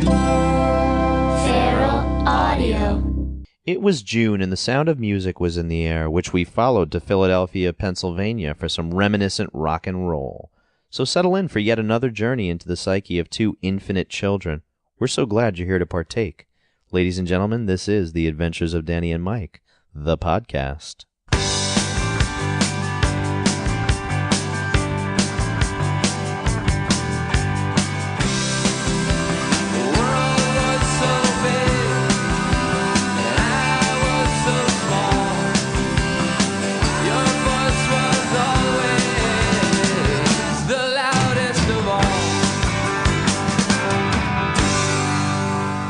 Feral Audio. It was June, and the sound of music was in the air, which we followed to Philadelphia, Pennsylvania, for some reminiscent rock and roll. So settle in for yet another journey into the psyche of two infinite children. We're so glad you're here to partake. Ladies and gentlemen, this is The Adventures of Danny and Mike, the podcast.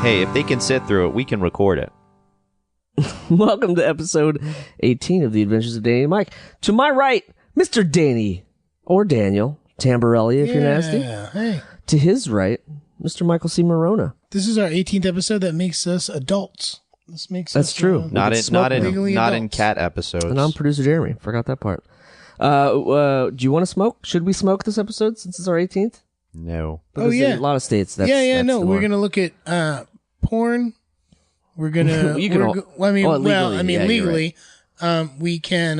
Hey, if they can sit through it, we can record it. Welcome to episode 18 of The Adventures of Danny and Mike. To my right, Mr. Danny, or Daniel Tamborelli, if you're nasty. Hey. To his right, Mr. Michael C. Morona. This is our 18th episode that makes us adults. This makes That's us, true. Not legally in adults. cat episodes. And I'm producer Jeremy. Forgot that part. Do you want to smoke? Should we smoke this episode since it's our 18th? No. Because yeah. in a lot of states, that's no. the We're norm. going to look at porn. We're going to... legally. We can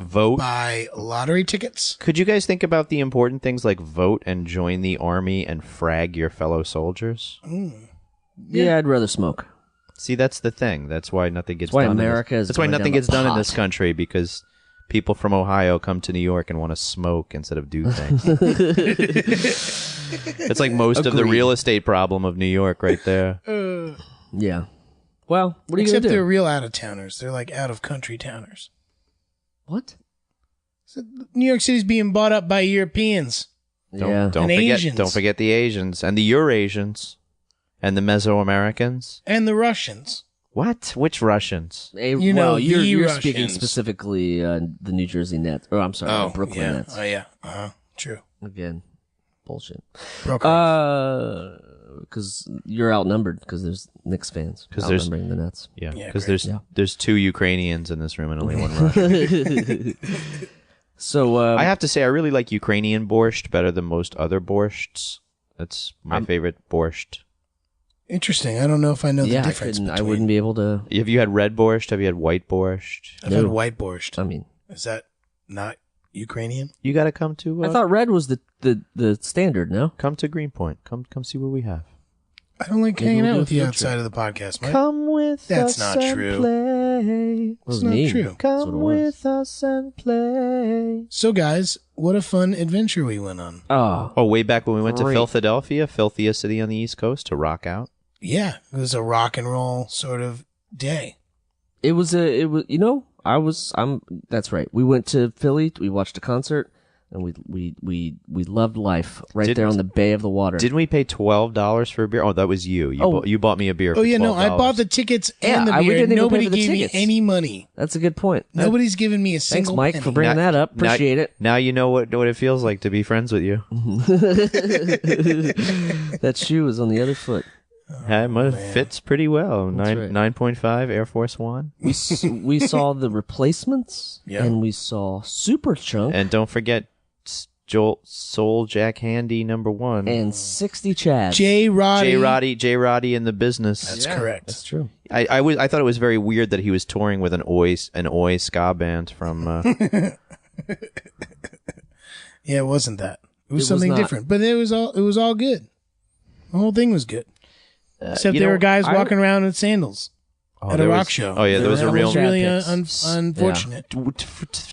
Vote. buy lottery tickets. Could you guys think about the important things like vote and join the army and frag your fellow soldiers? Yeah, I'd rather smoke. See, that's the thing. That's why nothing gets That's why done. America is That's why going nothing down gets the done in pot. this country, because people from Ohio come to New York and want to smoke instead of do things. It's like most of the Agreed. real estate problem of New York right there. Yeah. Well, what are you Except going to they're do? real out-of-towners. They're like out-of-country towners. What? So New York City's being bought up by Europeans. Yeah. Don't And forget, Asians. don't forget the Asians and the Eurasians and the Mesoamericans. And the Russians. What? Which Russians? You know, well, you're the speaking Russians. specifically the New Jersey Nets. Or I'm sorry, the Brooklyn yeah. Nets. Oh, yeah. True. Again, bullshit. Brooklyn. Because you're outnumbered because there's Knicks fans. 'Cause there's- outnumbering the Nets. Yeah, Yeah, because great. there's two Ukrainians in this room and only one Russian. So I have to say, I really like Ukrainian borscht better than most other borschts. That's my favorite borscht. Interesting. I don't know if I know the yeah, difference I between... wouldn't be able to. Have you had red borscht? Have you had white borscht? I've had No. white borscht. I mean, Is that not Ukrainian? You got to come to. I thought red was the standard. No. Come to Greenpoint. Come see what we have. I don't like Maybe hanging we'll out do a with you field outside of the podcast, Mike. Come with That's us not and true. play. It's It's not true. That's what it Come was. with us and play. So, guys, what a fun adventure we went on. Oh, Way back when we went to Great. Philadelphia, filthiest city on the East Coast, to rock out. Yeah, it was a rock and roll sort of day. it was. That's right. We went to Philly. We watched a concert, and we loved life right there on the bay of the water. Didn't we pay $12 for a beer? Oh, that was you. You bought me a beer. Oh, for yeah, no, I $12. bought the tickets Yeah, and the we beer. didn't even pay Nobody for the gave tickets. me any money. That's a good point. Nobody's given me a Thanks, single Mike, penny. for bringing that up. Appreciate it. Now you know what it feels like to be friends with you. That shoe is on the other foot. Fits pretty well. That's right. 9.5 Air Force One. We saw the Replacements, Yeah. and we saw Superchunk, And don't forget Soul Jack Handy #1. and 60 Chads. J. Roddy. J. Roddy in the business. That's correct. That's true. I thought it was very weird that he was touring with an Oi ska band from. Yeah, it wasn't that. It was was something not. different. But it was all good. The whole thing was good. Except you there know, were guys walking around in sandals at a there rock was- show. Oh yeah, there was a That real. was really Picks. unfortunate.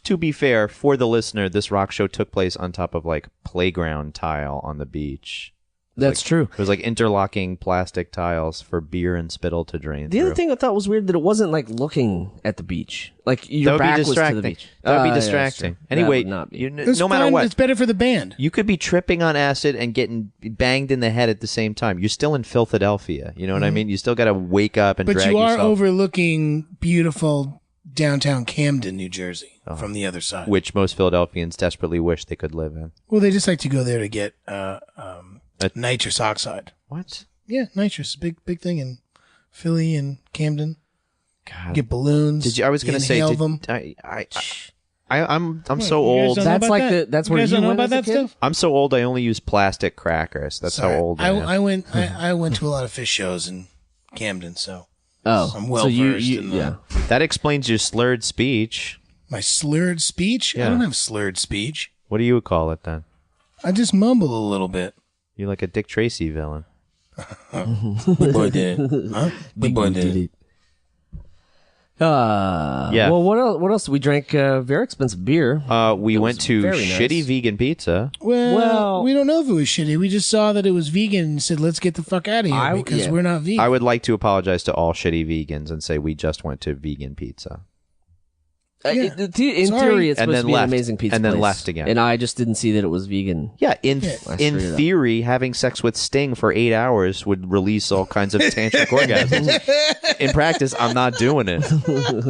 To be fair, for the listener, this rock show took place on top of like playground tile on the beach. That's true. It was like interlocking plastic tiles for beer and spittle to drain. The other through. thing I thought was weird that it wasn't like looking at the beach. Like that your would be back was to distracting. the beach. That would be Yeah, that's distracting. true. Anyway, That would not be. It's no matter fun. what, It's better for the band. you could be tripping on acid and getting banged in the head at the same time. You're still in Philadelphia. You know what I mean? You still got to wake up and But drag you are yourself. overlooking beautiful downtown Camden, New Jersey, from the other side. Which most Philadelphians desperately wish they could live in. Well, they just like to go there to get nitrous oxide. What? Yeah, nitrous, big thing in Philly and Camden. God. Get balloons. Did you? I was going to say. inhale them. I'm What, so you guys old. don't know That's about like that? that's You where guys you don't know went about as a that kid? stuff. I'm so old. I only use plastic crackers. That's Sorry. how old I am. I went to a lot of fish shows in Camden, so Oh, I'm well so you, versed in the- yeah. That explains your slurred speech. my slurred speech. Yeah. I don't have slurred speech. What do you call it then? I just mumble a little bit. You're like a Dick Tracy villain. Big boy did it. Huh? Big boy did it. Yeah. Well, what else? What else? We drank very expensive beer. We went to very nice. shitty vegan pizza. Well, we don't know if it was shitty. We just saw that it was vegan and said, let's get the fuck out of here because yeah. we're not vegan. I would like to apologize to all shitty vegans and say we just went to vegan pizza. Yeah. In Sorry. theory, it's And supposed then to be left. an amazing pizza And then place. left again. And I just didn't see that it was vegan. Yeah, in I screwed it up. theory, having sex with Sting for 8 hours would release all kinds of tantric orgasms. In practice, I'm not doing it.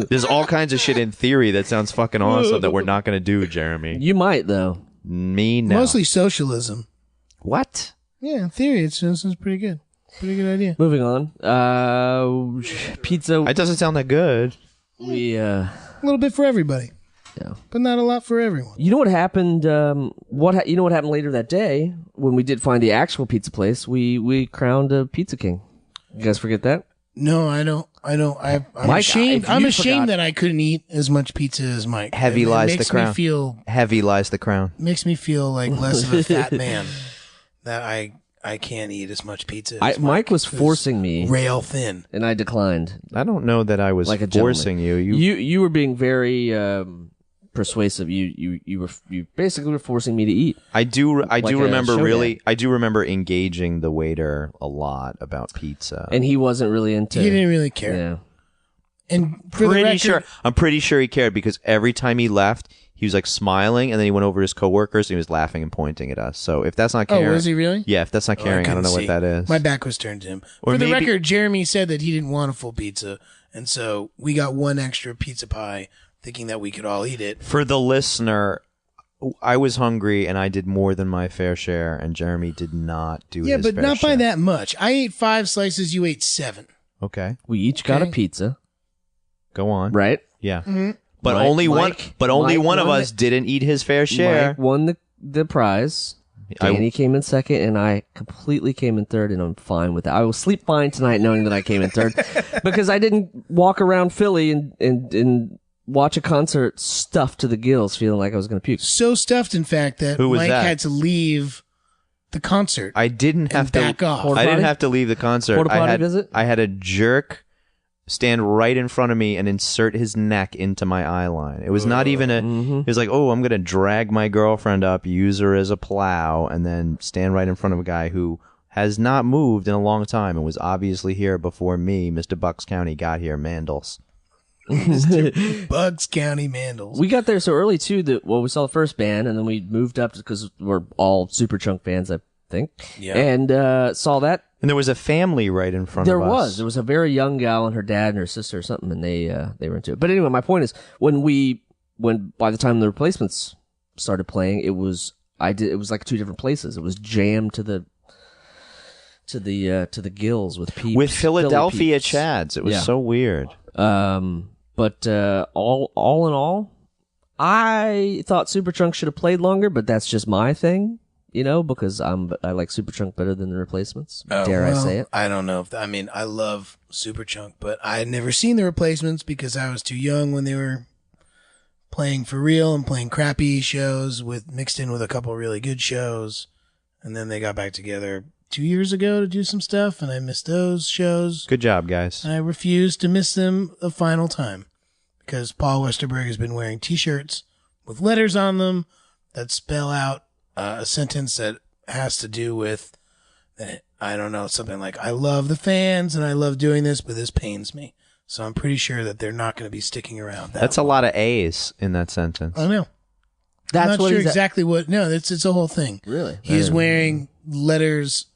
There's all kinds of shit in theory that sounds fucking awesome that we're not going to do, Jeremy. You might though. Me no. Mostly socialism. What? Yeah, in theory, it's pretty good. Pretty good idea. Moving on. Pizza. It doesn't sound that good. We A little bit for everybody, yeah. but not a lot for everyone. You know what happened? You know what happened later that day when we did find the actual pizza place? We crowned a pizza king. You guys forget that? No, I don't. I'm Mike, ashamed. if I'm you ashamed forgot- that I couldn't eat as much pizza as Mike. Heavy It lies the makes crown. Me feel Heavy lies the crown. makes me feel like less of a fat man. That I can't eat as much pizza. As Mike was who's forcing me, rail thin. and I declined. I don't know that I was Like a forcing gentleman. you. You were being very persuasive. You basically were forcing me to eat. I do Like a remember showdown. I do remember engaging the waiter a lot about pizza. And he wasn't really into. He didn't really care. Yeah. And for the record, I'm pretty sure he cared because every time he left, he was like smiling, and then he went over to his coworkers and he was laughing and pointing at us. So if that's not oh, caring, was he really? yeah, if that's not caring, I don't couldn't know see. what that is. My back was turned to him. Or For the maybe- record, Jeremy said that he didn't want a full pizza, and so we got one extra pizza pie, thinking that we could all eat it. For the listener, I was hungry and I did more than my fair share, and Jeremy did not do Yeah, his but fair not by share. that much. I ate 5 slices. You ate 7. Okay, We each got a Okay. pizza, go on. right? Yeah, Mm-hmm. but Mike- only one. Mike- But only Mike one of won us it. didn't eat his fair share. Mike won the prize. I- Danny came in second, and I completely came in third, and I'm fine with that. I will sleep fine tonight knowing that I came in third because I didn't walk around Philly and watch a concert stuffed to the gills, feeling like I was going to puke. So stuffed, in fact, that Who was Mike that? had to leave the concert. I didn't have to back off. Porta I didn't potty? have to leave the concert. Porta potty I had visit? I had a jerk stand right in front of me and insert his neck into my eye line. It was not even a. It was like, oh, I'm gonna drag my girlfriend up, use her as a plow, and then stand right in front of a guy who has not moved in a long time and was obviously here before me, Mr. Bucks County, got here. Mandels. Bugs County Mandels. We got there so early too that we saw the first band, and then we moved up because we're all Superchunk fans, I think. Yeah. And saw that. And there was a family right in front There of us. was a very young gal and her dad and her sister or something, and they were into it. But anyway, my point is when by the time the replacements started playing, it was like 2 different places. It was jammed to the gills with peeps. with Philadelphia Philly peeps. Chads. It was Yeah. so weird. But all in all, I thought Superchunk should have played longer, but that's just my thing, because I like Superchunk better than the replacements. Dare I say it? I don't know. I love Superchunk, but I had never seen the replacements because I was too young when they were playing for real and playing crappy shows mixed in with a couple really good shows. And then they got back together 2 years ago to do some stuff, and I missed those shows. Good job, guys. And I refuse to miss them a final time because Paul Westerberg has been wearing T-shirts with letters on them that spell out a sentence that has to do with, I don't know, something like, I love the fans and I love doing this, but this pains me. So I'm pretty sure that they're not going to be sticking around. That's a lot of A's in that sentence. I don't know. That's I'm not what sure he's exactly what. No, it's a whole thing. Really? He's wearing letters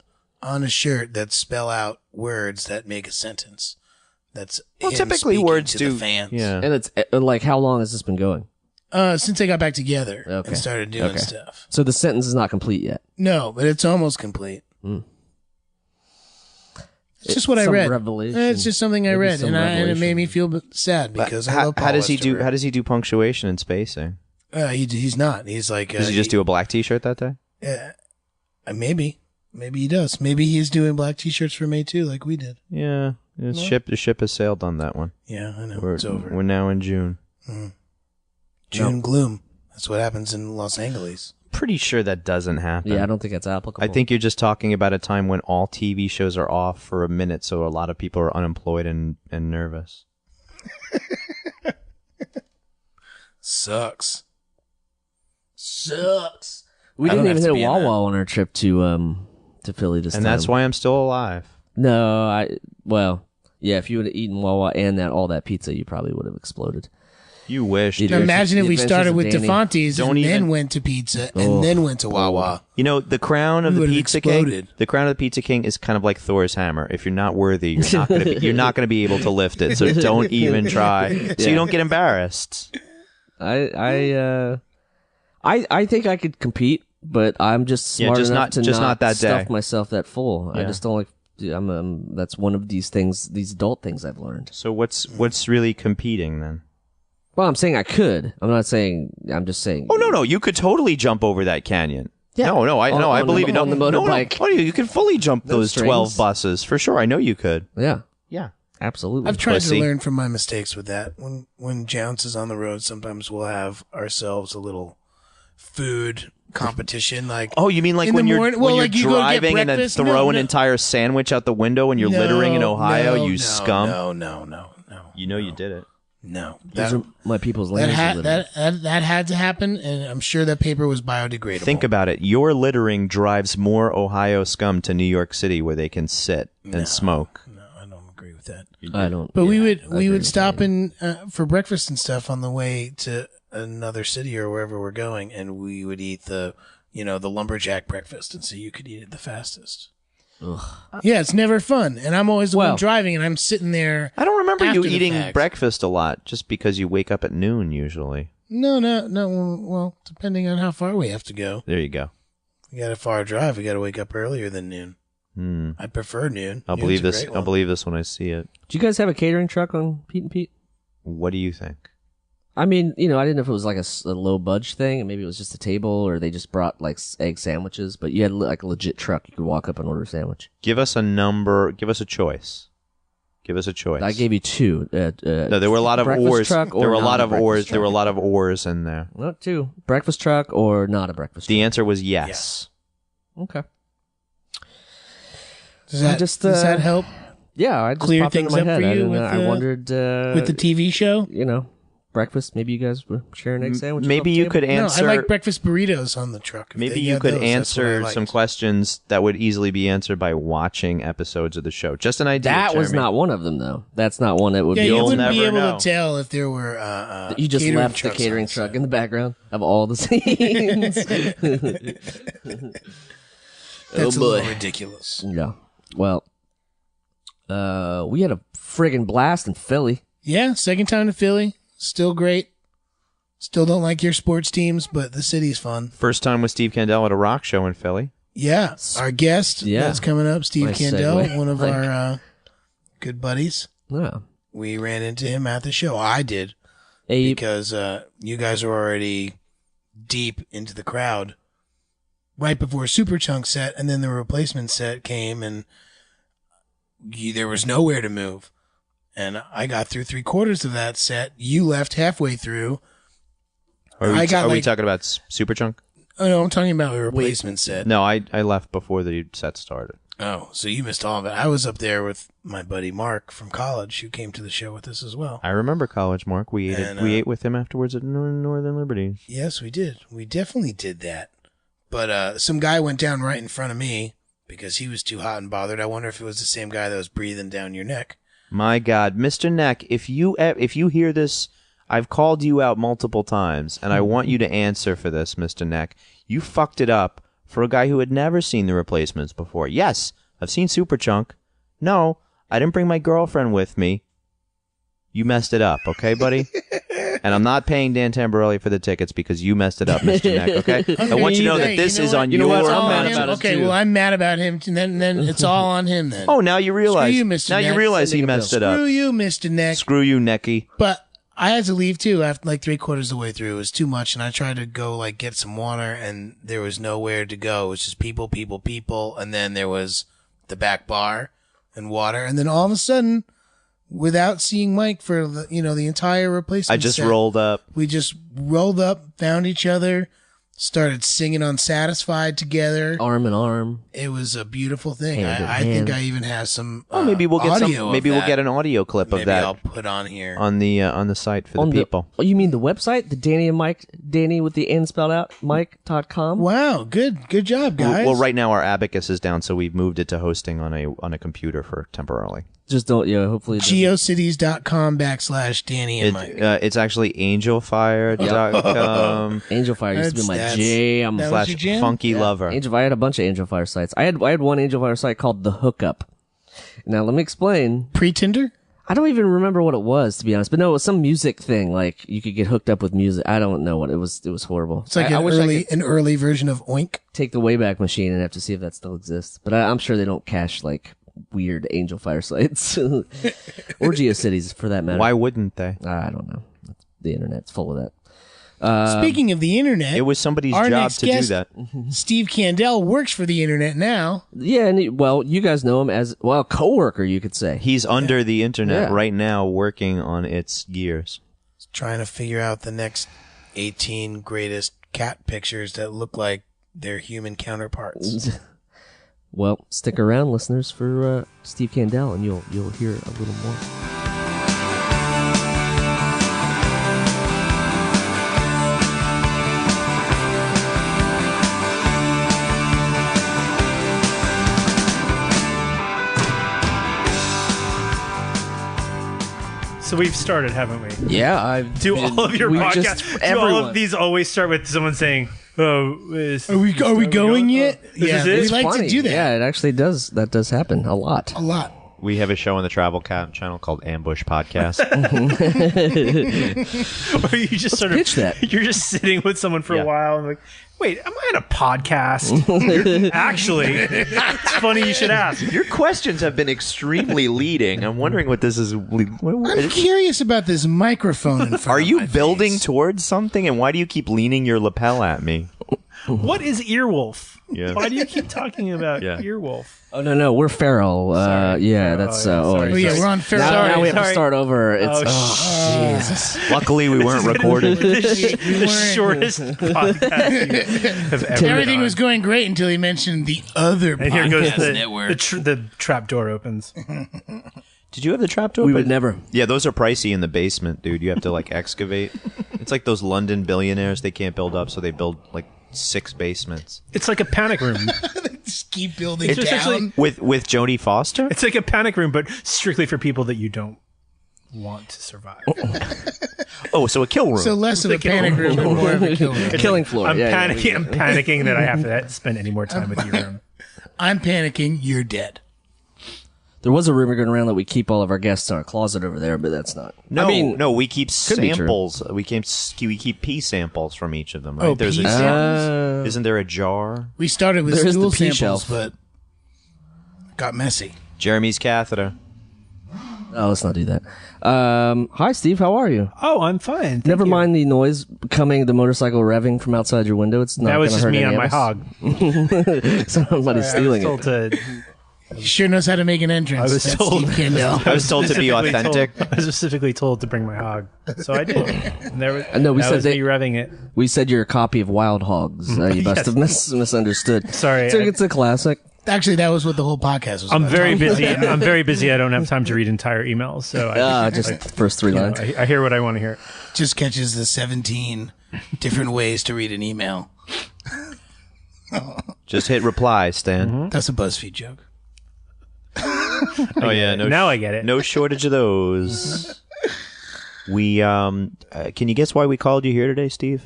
on a shirt that spell out words that make a sentence. That's Well, him typically speaking words to do. the fans. Yeah. And it's like, how long has this been going? Since they got back together Okay. and started doing Okay. stuff. So the sentence is not complete yet. No, but it's almost complete. It's just what I Some read. revelation. It's just something I Maybe read, some and it made revelation. me feel sad because I love Paul how does he Westerberg. do? How does he do punctuation and spacing? He's not. He's like. Does he just do a black T-shirt that day? Maybe he does. Maybe he's doing black T-shirts for May too, like we did. Yeah, the ship has sailed on that one. Yeah, I know. It's over. We're now in June. June gloom. That's what happens in Los Angeles. Pretty sure that doesn't happen. Yeah, I don't think that's applicable. I think you're just talking about a time when all TV shows are off for a minute, so a lot of people are unemployed and nervous. Sucks. We I don't didn't even have hit to a be in that. Wawa on our trip to Philly this time. And that's why I'm still alive. No, if you would have eaten Wawa and all that pizza, you probably would have exploded. You wish. You dude. Imagine if we Adventures started of with Danny. Defante's and Don't then even- went to pizza and then went to Wawa. You know, the crown of We the would've Pizza exploded. King. The crown of the Pizza King is kind of like Thor's hammer. If you're not worthy, you're not going to be able to lift it. So don't even try. So you don't get embarrassed. I think I could compete, but I'm just smart just enough not- to just not that stuff day. myself that full. I Yeah. just don't like. That's one of these things, these adult things I've learned. So what's really competing then? Well, I'm saying I could. I'm not saying. I'm just saying. Oh no, you could totally jump over that canyon. Yeah. No, I On believe the- you. No, on the no, motorbike. No. Oh, you could fully jump those 12 strings. buses for sure. I know you could. Yeah, Yeah. absolutely. I've tried Pussy. to learn from my mistakes with that. When Jounce is on the road, sometimes we'll have ourselves a little food competition. Like, Oh, you mean like In when the you're morning- when well, you're like you go to get driving and then breakfast? throw No, an no. entire sandwich out the window when you're littering in Ohio, no, you no, scum. No. You know you did it. No, Those are my people's that language. had to happen, and I'm sure that paper was biodegradable. Think about it. Your littering drives more Ohio scum to New York City where they can sit and smoke. No, I don't agree with that. I don't. But we agree would with stop in for breakfast and stuff on the way to another city or wherever we're going, and we would eat the lumberjack breakfast, and so you could eat it the fastest. Ugh. Yeah, it's never fun, and I'm always the Well- one driving, and I'm sitting there. I don't remember you After the eating fact. breakfast a lot just because you wake up at noon usually. No. Well, depending on how far we have to go, There you go. we got a far drive. We got to wake up earlier than noon. I prefer noon. I'll Noon's believe a this. great I'll one. believe this when I see it. Do you guys have a catering truck on Pete and Pete? What do you think? I mean, I didn't know if it was like a low budge thing, and maybe it was just a table, or they just brought like egg sandwiches. But you had like a legit truck; you could walk up and order a sandwich. Give us a number. Give us a choice. Give us a choice. I gave you two. No, there were a lot of breakfast oars. truck There or were a not lot a of breakfast oars. truck. There were a lot of oars in there. No, two. Breakfast truck or not a breakfast The truck? answer was yes. Okay. Does that just, does that help Yeah, I just Clear popped into things my up head. for I, you didn't- with I the- wondered with the TV show? breakfast. Maybe you guys were sharing egg sandwiches. Maybe off the you table? could answer. No, I like breakfast burritos on the truck. If Maybe they you had could those, that's what I answer liked. some questions that would easily be answered by watching episodes of the show. Just an idea. That was Jeremy. not one of them, though. That's not one that would Yeah, be. you You'll wouldn't be never able know. to tell if there were. You just catering left the trucks catering on truck set. in the background of all the scenes. That's a boy. little ridiculous. Yeah. Well, we had a friggin' blast in Philly. Yeah, second time to Philly. Still great. Still don't like your sports teams, but the city's fun. First time with Steve Kandell at a rock show in Philly. Yeah, our guest Yeah. that's coming up, Steve Nice Kandell, segue. one of Like- our good buddies. Yeah. We ran into him at the show. I did A because you guys were already deep into the crowd right before Superchunk set, and then the replacement set came, and there was nowhere to move. And I got through 3/4 of that set. You left halfway through. Are I we, got are we like- talking about Superchunk? Oh no, I'm talking about a replacement set. No, I left before the set started. Oh, so you missed all of it. I was up there with my buddy Mark from college, who came to the show with us as well. I remember college, Mark. We ate And, we ate with him afterwards at Northern Liberty. Yes, we did. We definitely did that. But some guy went down right in front of me because he was too hot and bothered. I wonder if it was the same guy that was breathing down your neck. My God, Mr. Neck, if you hear this, I've called you out multiple times, and I want you to answer for this, Mr. Neck. You fucked it up for a guy who had never seen the replacements before. Yes, I've seen Superchunk. No, I didn't bring my girlfriend with me. You messed it up, okay, buddy? And I'm not paying Dan Tamborelli for the tickets because you messed it up, Mr. Neck, okay? I want you to know that this is on You know your what? It's all I'm mad on him. about it, Okay, too. well, I'm mad about him. And then it's all on him then. Oh, now you realize. you, Mr. Now you Neck. realize he Sending a messed it Screw up. you, Mr. Neck. Screw you, Necky. But I had to leave too after like 3/4 of the way through. It was too much, and I tried to go like get some water, and there was nowhere to go. It was just people, and then there was the back bar and water, and then all of a sudden, without seeing Mike for the entire replacement, I just set, rolled up. We just rolled up, found each other, started singing "Unsatisfied" together, Arm in arm. It was a beautiful thing. Hand in I think hand. I even have some. Maybe we'll get audio of Maybe we'll that. get an audio clip Maybe of that I'll put on here. on the site for the people. Oh, you mean the website? The Danny and Mike, Danny with the N spelled out, Mike.com? Wow, good job, guys. Well, right now our abacus is down, so we've moved it to hosting on a computer for temporarily. Just don't, hopefully. it doesn't- geocities.com/Danny and Mike. It's actually angelfire.com Angel Fire used to be my That's- jam. that was your / jam? funky lover. Angel Fire, I had a bunch of Angel Fire sites. I had one Angel Fire site called The Hookup. Now, let me explain. Pre-Tinder? I don't even remember what it was, to be honest. But no, it was some music thing. Like, you could get hooked up with music. I don't know what it was. It was horrible. It's like I wish I an early version of Oink. could take the Wayback Machine and have to see if that still exists. But I'm sure they don't cache, like, weird Angel Fire sites. Or GeoCities, for that matter. Why wouldn't they? I don't know. The internet's full of that. Speaking of the internet, It was somebody's our job next to do guest, that. Steve Kandell works for the internet now. Yeah, and you guys know him as, a coworker, you could say. He's under the internet Yeah. right now working on its gears. He's trying to figure out the next 18 greatest cat pictures that look like their human counterparts. Well, stick around, listeners, for Steve Kandell, and you'll hear a little more. So we've started, haven't we? Yeah, Do all of your podcasts? Do all everyone. of these always start with someone saying, "Oh, Are we going yet? This is it? we It's like funny. to do that Yeah, it actually does. That does happen a lot. a lot. We have a show on the Travel Cat channel called Ambush Podcast. Or you just sort of pitch that. You're just sitting with someone for Yeah. a while and like, wait, am I on a podcast? Actually, it's funny you should ask. Your questions have been extremely leading. I'm wondering what this is. I'm curious about this microphone in front Are of you my building face. towards something? And why do you keep leaning your lapel at me? What is Earwolf? Yeah. Why do you keep talking about Yeah. Earwolf? Oh no, we're feral. Yeah, that's. sorry. Oh, yeah, we're on Farrell. Now we have to Sorry. start over. It's Oh, Luckily, we weren't recorded. the shortest podcast you have ever Everything done. was going great until he mentioned the other And here goes podcast the network. the trap door opens. Did you have the trapdoor? we would never. Yeah, those are pricey in the basement, dude. You have to like excavate. It's like those London billionaires. They can't build up, so they build like 6 basements. It's like a panic room. Just keep building It's down. essentially- With Jodie Foster? It's like a panic room, but strictly for people that you don't want to survive. Oh, so a kill room. So less of a panic room and more of a kill room. Killing floor. I'm Yeah, panicking. I'm panicking that I have to spend any more time with you. Room. I'm panicking. You're dead. There was a rumor going around that we keep all of our guests in our closet over there, but that's not. no, I mean, no, we keep could be true. samples. We keep pee samples from each of them, right? Oh, There's pee a, samples? Isn't there a jar? We started with There is stool the pea samples, shelf. but got messy. Jeremy's catheter. Oh, let's not do that. Hi, Steve. How are you? Oh, I'm fine. Thank Never you. mind the noise coming, the motorcycle revving from outside your window. It's not That was gonna just hurt me any on of my us. hog. Somebody's stealing I was it. told to. He sure knows how to make an entrance. I was That's told- Steve Kandell. I was told to be specifically authentic. I was specifically told to bring my hog, so I did. And there was, No, we that said was they- me revving it. We said you're a copy of Wild Hogs. You must have misunderstood. Sorry, It's a classic. Actually, that was what the whole podcast was I'm about. very busy. I'm very busy. I don't have time to read entire emails, so I Just the first 3 lines. I hear what I want to hear. Just catches the 17 different ways to read an email. Just hit reply, Stan. That's a BuzzFeed joke. Oh yeah, no. Now I get it. No shortage of those. We can you guess why we called you here today, Steve?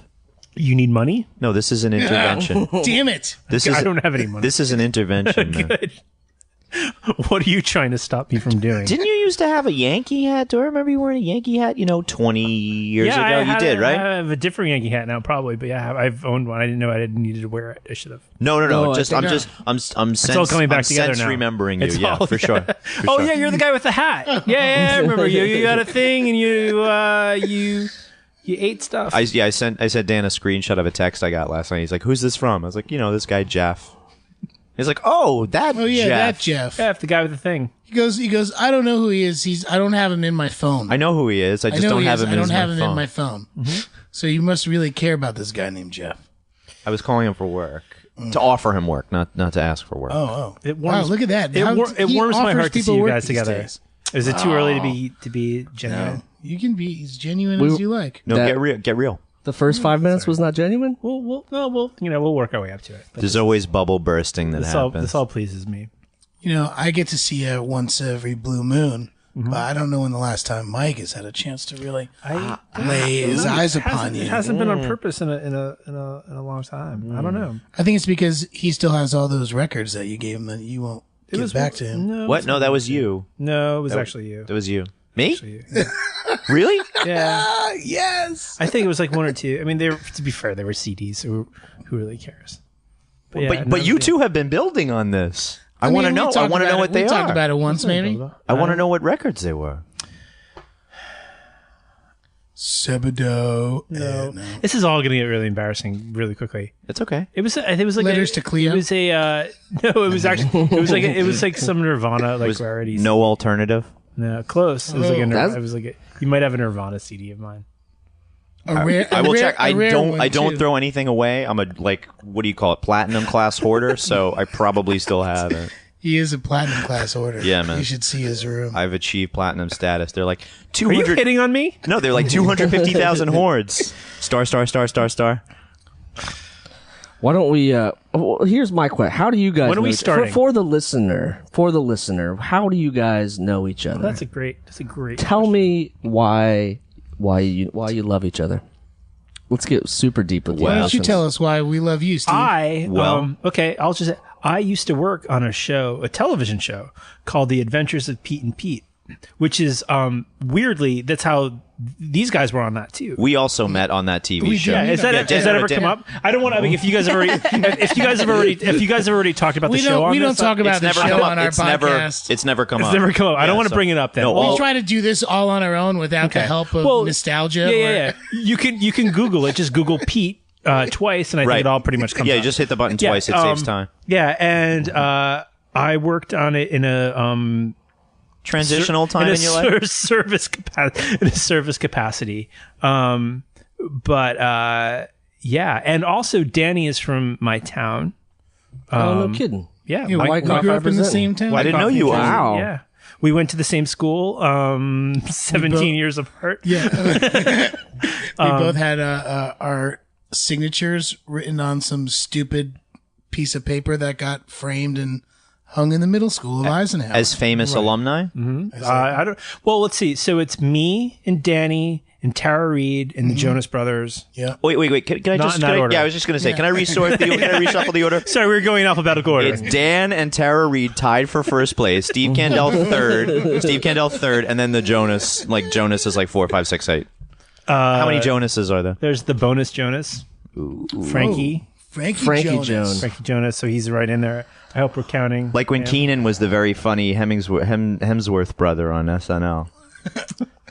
You need money? No, this is an intervention. Damn it. This is I don't have any money. This is an intervention. man. Good. What are you trying to stop me from doing? Didn't you used to have a Yankee hat? Do I remember you wearing a Yankee hat? 20 years ago. You did, right? I have a different Yankee hat now, probably, but yeah, I've owned one. I didn't know I didn't needed to wear it. I should have. No. No, I'm all coming back together now. remembering you. It's Yeah, all- for sure. Oh yeah, you're the guy with the hat. Yeah, I remember you. You got a thing, and you ate stuff. I sent Dan a screenshot of a text I got last night. He's like, "Who's this from?" I was like, "This guy Jeff." He's like, "Oh, that Oh yeah, Jeff." that Jeff. yeah, the guy with the thing. He goes. I don't know who he is. I don't have him in my phone. I know who he is. I just know don't he have is. him. I don't have him phone. in my phone. So you must really care about this guy named Jeff. I was calling him for work to offer him work, not to ask for work. Oh. It Wow, warms, look at that. It, How- it he warms my offers heart to see people you work guys these together. days. Is it too early to be genuine? No, you can be as genuine We- as you like. No, That- get real. The first 5 minutes was not genuine? We'll work our way up to it. But There's always bubble bursting that this happens. all pleases me. I get to see you once every blue moon, but I don't know when the last time Mike has had a chance to really lay his eyes upon It you. hasn't been on purpose in a long time. I don't know. I think it's because he still has all those records that you gave him that you won't give back to him. No, What? No, that was you. No, it was actually you. That was you. Me? Actually you. Really? Yeah, Yes. I think it was like one or two. I mean, to be fair, they were CDs. So who really cares? Yeah, But no, you two have been building on this. I want to mean, know. we I talked want to about know it- what they we are. talked about it once, maybe. I want to know what records they were. Sebado. No, this is all going to get really embarrassing really quickly. It's okay. It was like Letters to Cleo? It was a no. It was actually it was like some Nirvana like rarities. No alternative. No, close. It was like a That's- it was like you might have a Nirvana CD of mine. A rare, I a will rare- check. a I rare don't. one, I don't too. throw anything away. I'm a what do you call it? Platinum class hoarder. So I probably still have it. He is a platinum class order. Yeah, man. You should see his room. I've achieved platinum status. They're like Are you 200. hitting on me? No, they're like 250,000 hordes. Star, star, star, star, star. Why don't we? Well, here's my question: how do you guys? When are we know each- starting? for the listener? For the listener, how do you guys know each other? That's a great. Tell me why you love each other. Let's get super deep with Why don't you tell us why we love you, Steve? Okay, I'll just say I used to work on a television show called The Adventures of Pete and Pete, which is weirdly that's how these guys were on that too. We also met on that TV show. Yeah, has that ever come up? I don't want to. I mean, if you guys have already talked about the We show don't. on We don't this, talk about It's the never show come on up. our It's never. podcast. It's never come up. it's never come up. I don't want to so- bring it up then. No, Well, We try to do this all on our own without the help of nostalgia. Yeah. You can Google it. Just Google Pete twice, and I think it all pretty much comes Yeah, up. you just hit the button twice. It saves time. Yeah, and I worked on it in a Transitional time in your life. service capacity. But and also Danny is from my town. Oh, no kidding. Yeah, We White grew up in the representing. same town. I didn't know you all. Wow. Yeah, we went to the same school. 17 years apart. Yeah. We both had our signatures written on some stupid piece of paper that got framed and hung in the middle school of Eisenhower. As famous alumni. I don't. Well, let's see. So it's me and Danny and Tara Reid and the Jonas Brothers. yeah. Wait. Can I Not just? in that Can I, order. yeah, I was just going to say. Can I resort the? Can I reshuffle the order? Sorry, we were going alphabetical order. It's Dan and Tara Reid tied for first place. Steve Kandell third, and then the Jonas. Like Jonas is like 4, 5, 6, 8. How many Jonases are there? There's the bonus Jonas, Frankie. Frankie Jones. Jones. Frankie Jonas, so he's right in there. I hope we're counting. Like when Keenan was the very funny Hemsworth brother on SNL,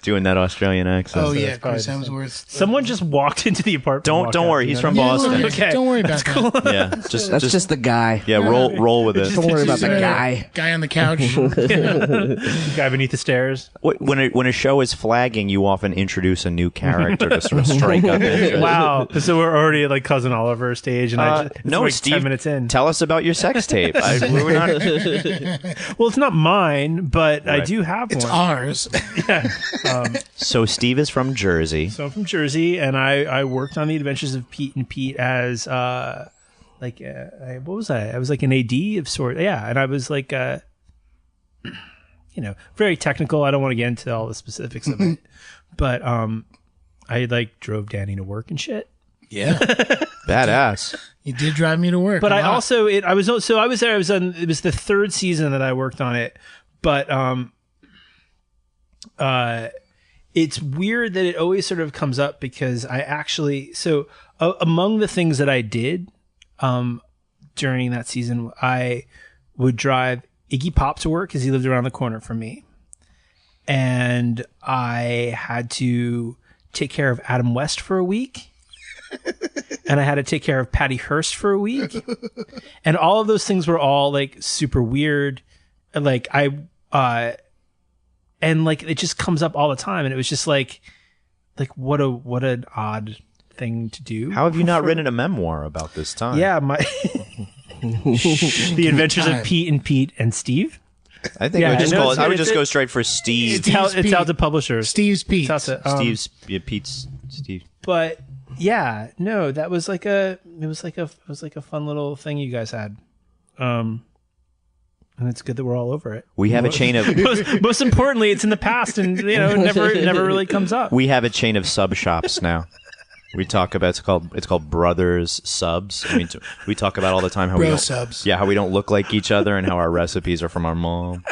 doing that Australian accent. Oh yeah, probably Chris the same. Hemsworth. Someone just walked into the apartment. Don't worry, he's from Yeah, Boston. look, Okay. Don't worry about that. Yeah, That's just the guy. yeah. Roll with it. Don't worry about the guy. Guy on the couch. The guy beneath the stairs. When a show is flagging, you often introduce a new character to sort of strike up interest. Wow. So we're already at like Cousin Oliver stage, and it's No, like Steve. 10 minutes in. Tell us about your sex tape. We're not. Well, it's not mine, but I Right. do have It's one. ours. So Steve is from Jersey. So I'm from Jersey, and I worked on the Adventures of Pete and Pete as what was I? I was like an AD of sort. Yeah, and I was like very technical. I don't want to get into all the specifics of it, but I like drove Danny to work and shit. Yeah. Badass. You did drive me to work. But a I lot. also I was there. I was on. It was the third season that I worked on it. But it's weird that it always sort of comes up because I actually among the things that I did during that season, I would drive Iggy Pop to work because he lived around the corner from me, and I had to take care of Adam West for a week. And I had to take care of Patty Hearst for a week. And all of those things were all like super weird. Like and like it just comes up all the time. And it was just like what an odd thing to do. How have you not written a memoir about this time? Yeah, The Adventures of Pete and Steve. I think Yeah, I would just no, call it. it's- I would it's- just go straight for Steve. It's out to publishers. Steve's Pete. It's out to, Steve's Pete's Steve. But yeah, no, that was like a fun little thing you guys had. And it's good that we're all over it. We have a chain of Most importantly, it's in the past, and it never really comes up. we have a chain of sub shops now. We talk about it's called Brothers Subs. I mean, we talk about all the time how we Bro don't, subs. yeah, how we don't look like each other and how our recipes are from our mom.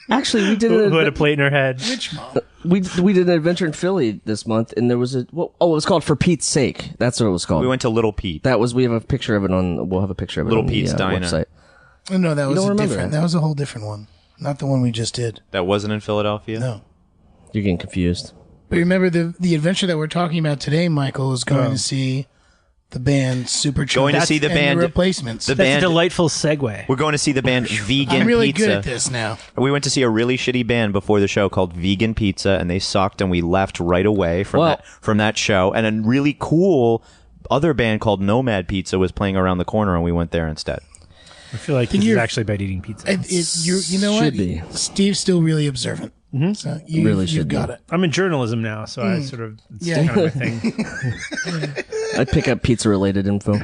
Actually, we did Who had a plate in her head? Which mom? we did an adventure in Philly this month, and there was it was called For Pete's Sake. That's what it was called. We went to Little Pete. we have a picture of it on. We'll have a picture of it Little on Pete's the Diner. website. Oh, no, that was don't a remember different. that? That was a whole different one. Not the one we just did. That wasn't in Philadelphia. No. You're getting confused. But remember the adventure that we're talking about today, Michael, is going to see the band Superchunk. Going to see the and band- Replacements. the That's band- a delightful segue. We're going to see the band Vegan I'm really Pizza. good at this now. We went to see a really shitty band before the show called Vegan Pizza, and they sucked, and we left right away from that show. And a really cool other band called Nomad Pizza was playing around the corner, and we went there instead. I feel like this is actually about eating pizza. You know what? Should be. Steve's still really observant. Mm-hmm. So Really you've should got be. it. I'm in journalism now, so I sort of it's Yeah. kind of my thing. I pick up pizza related info.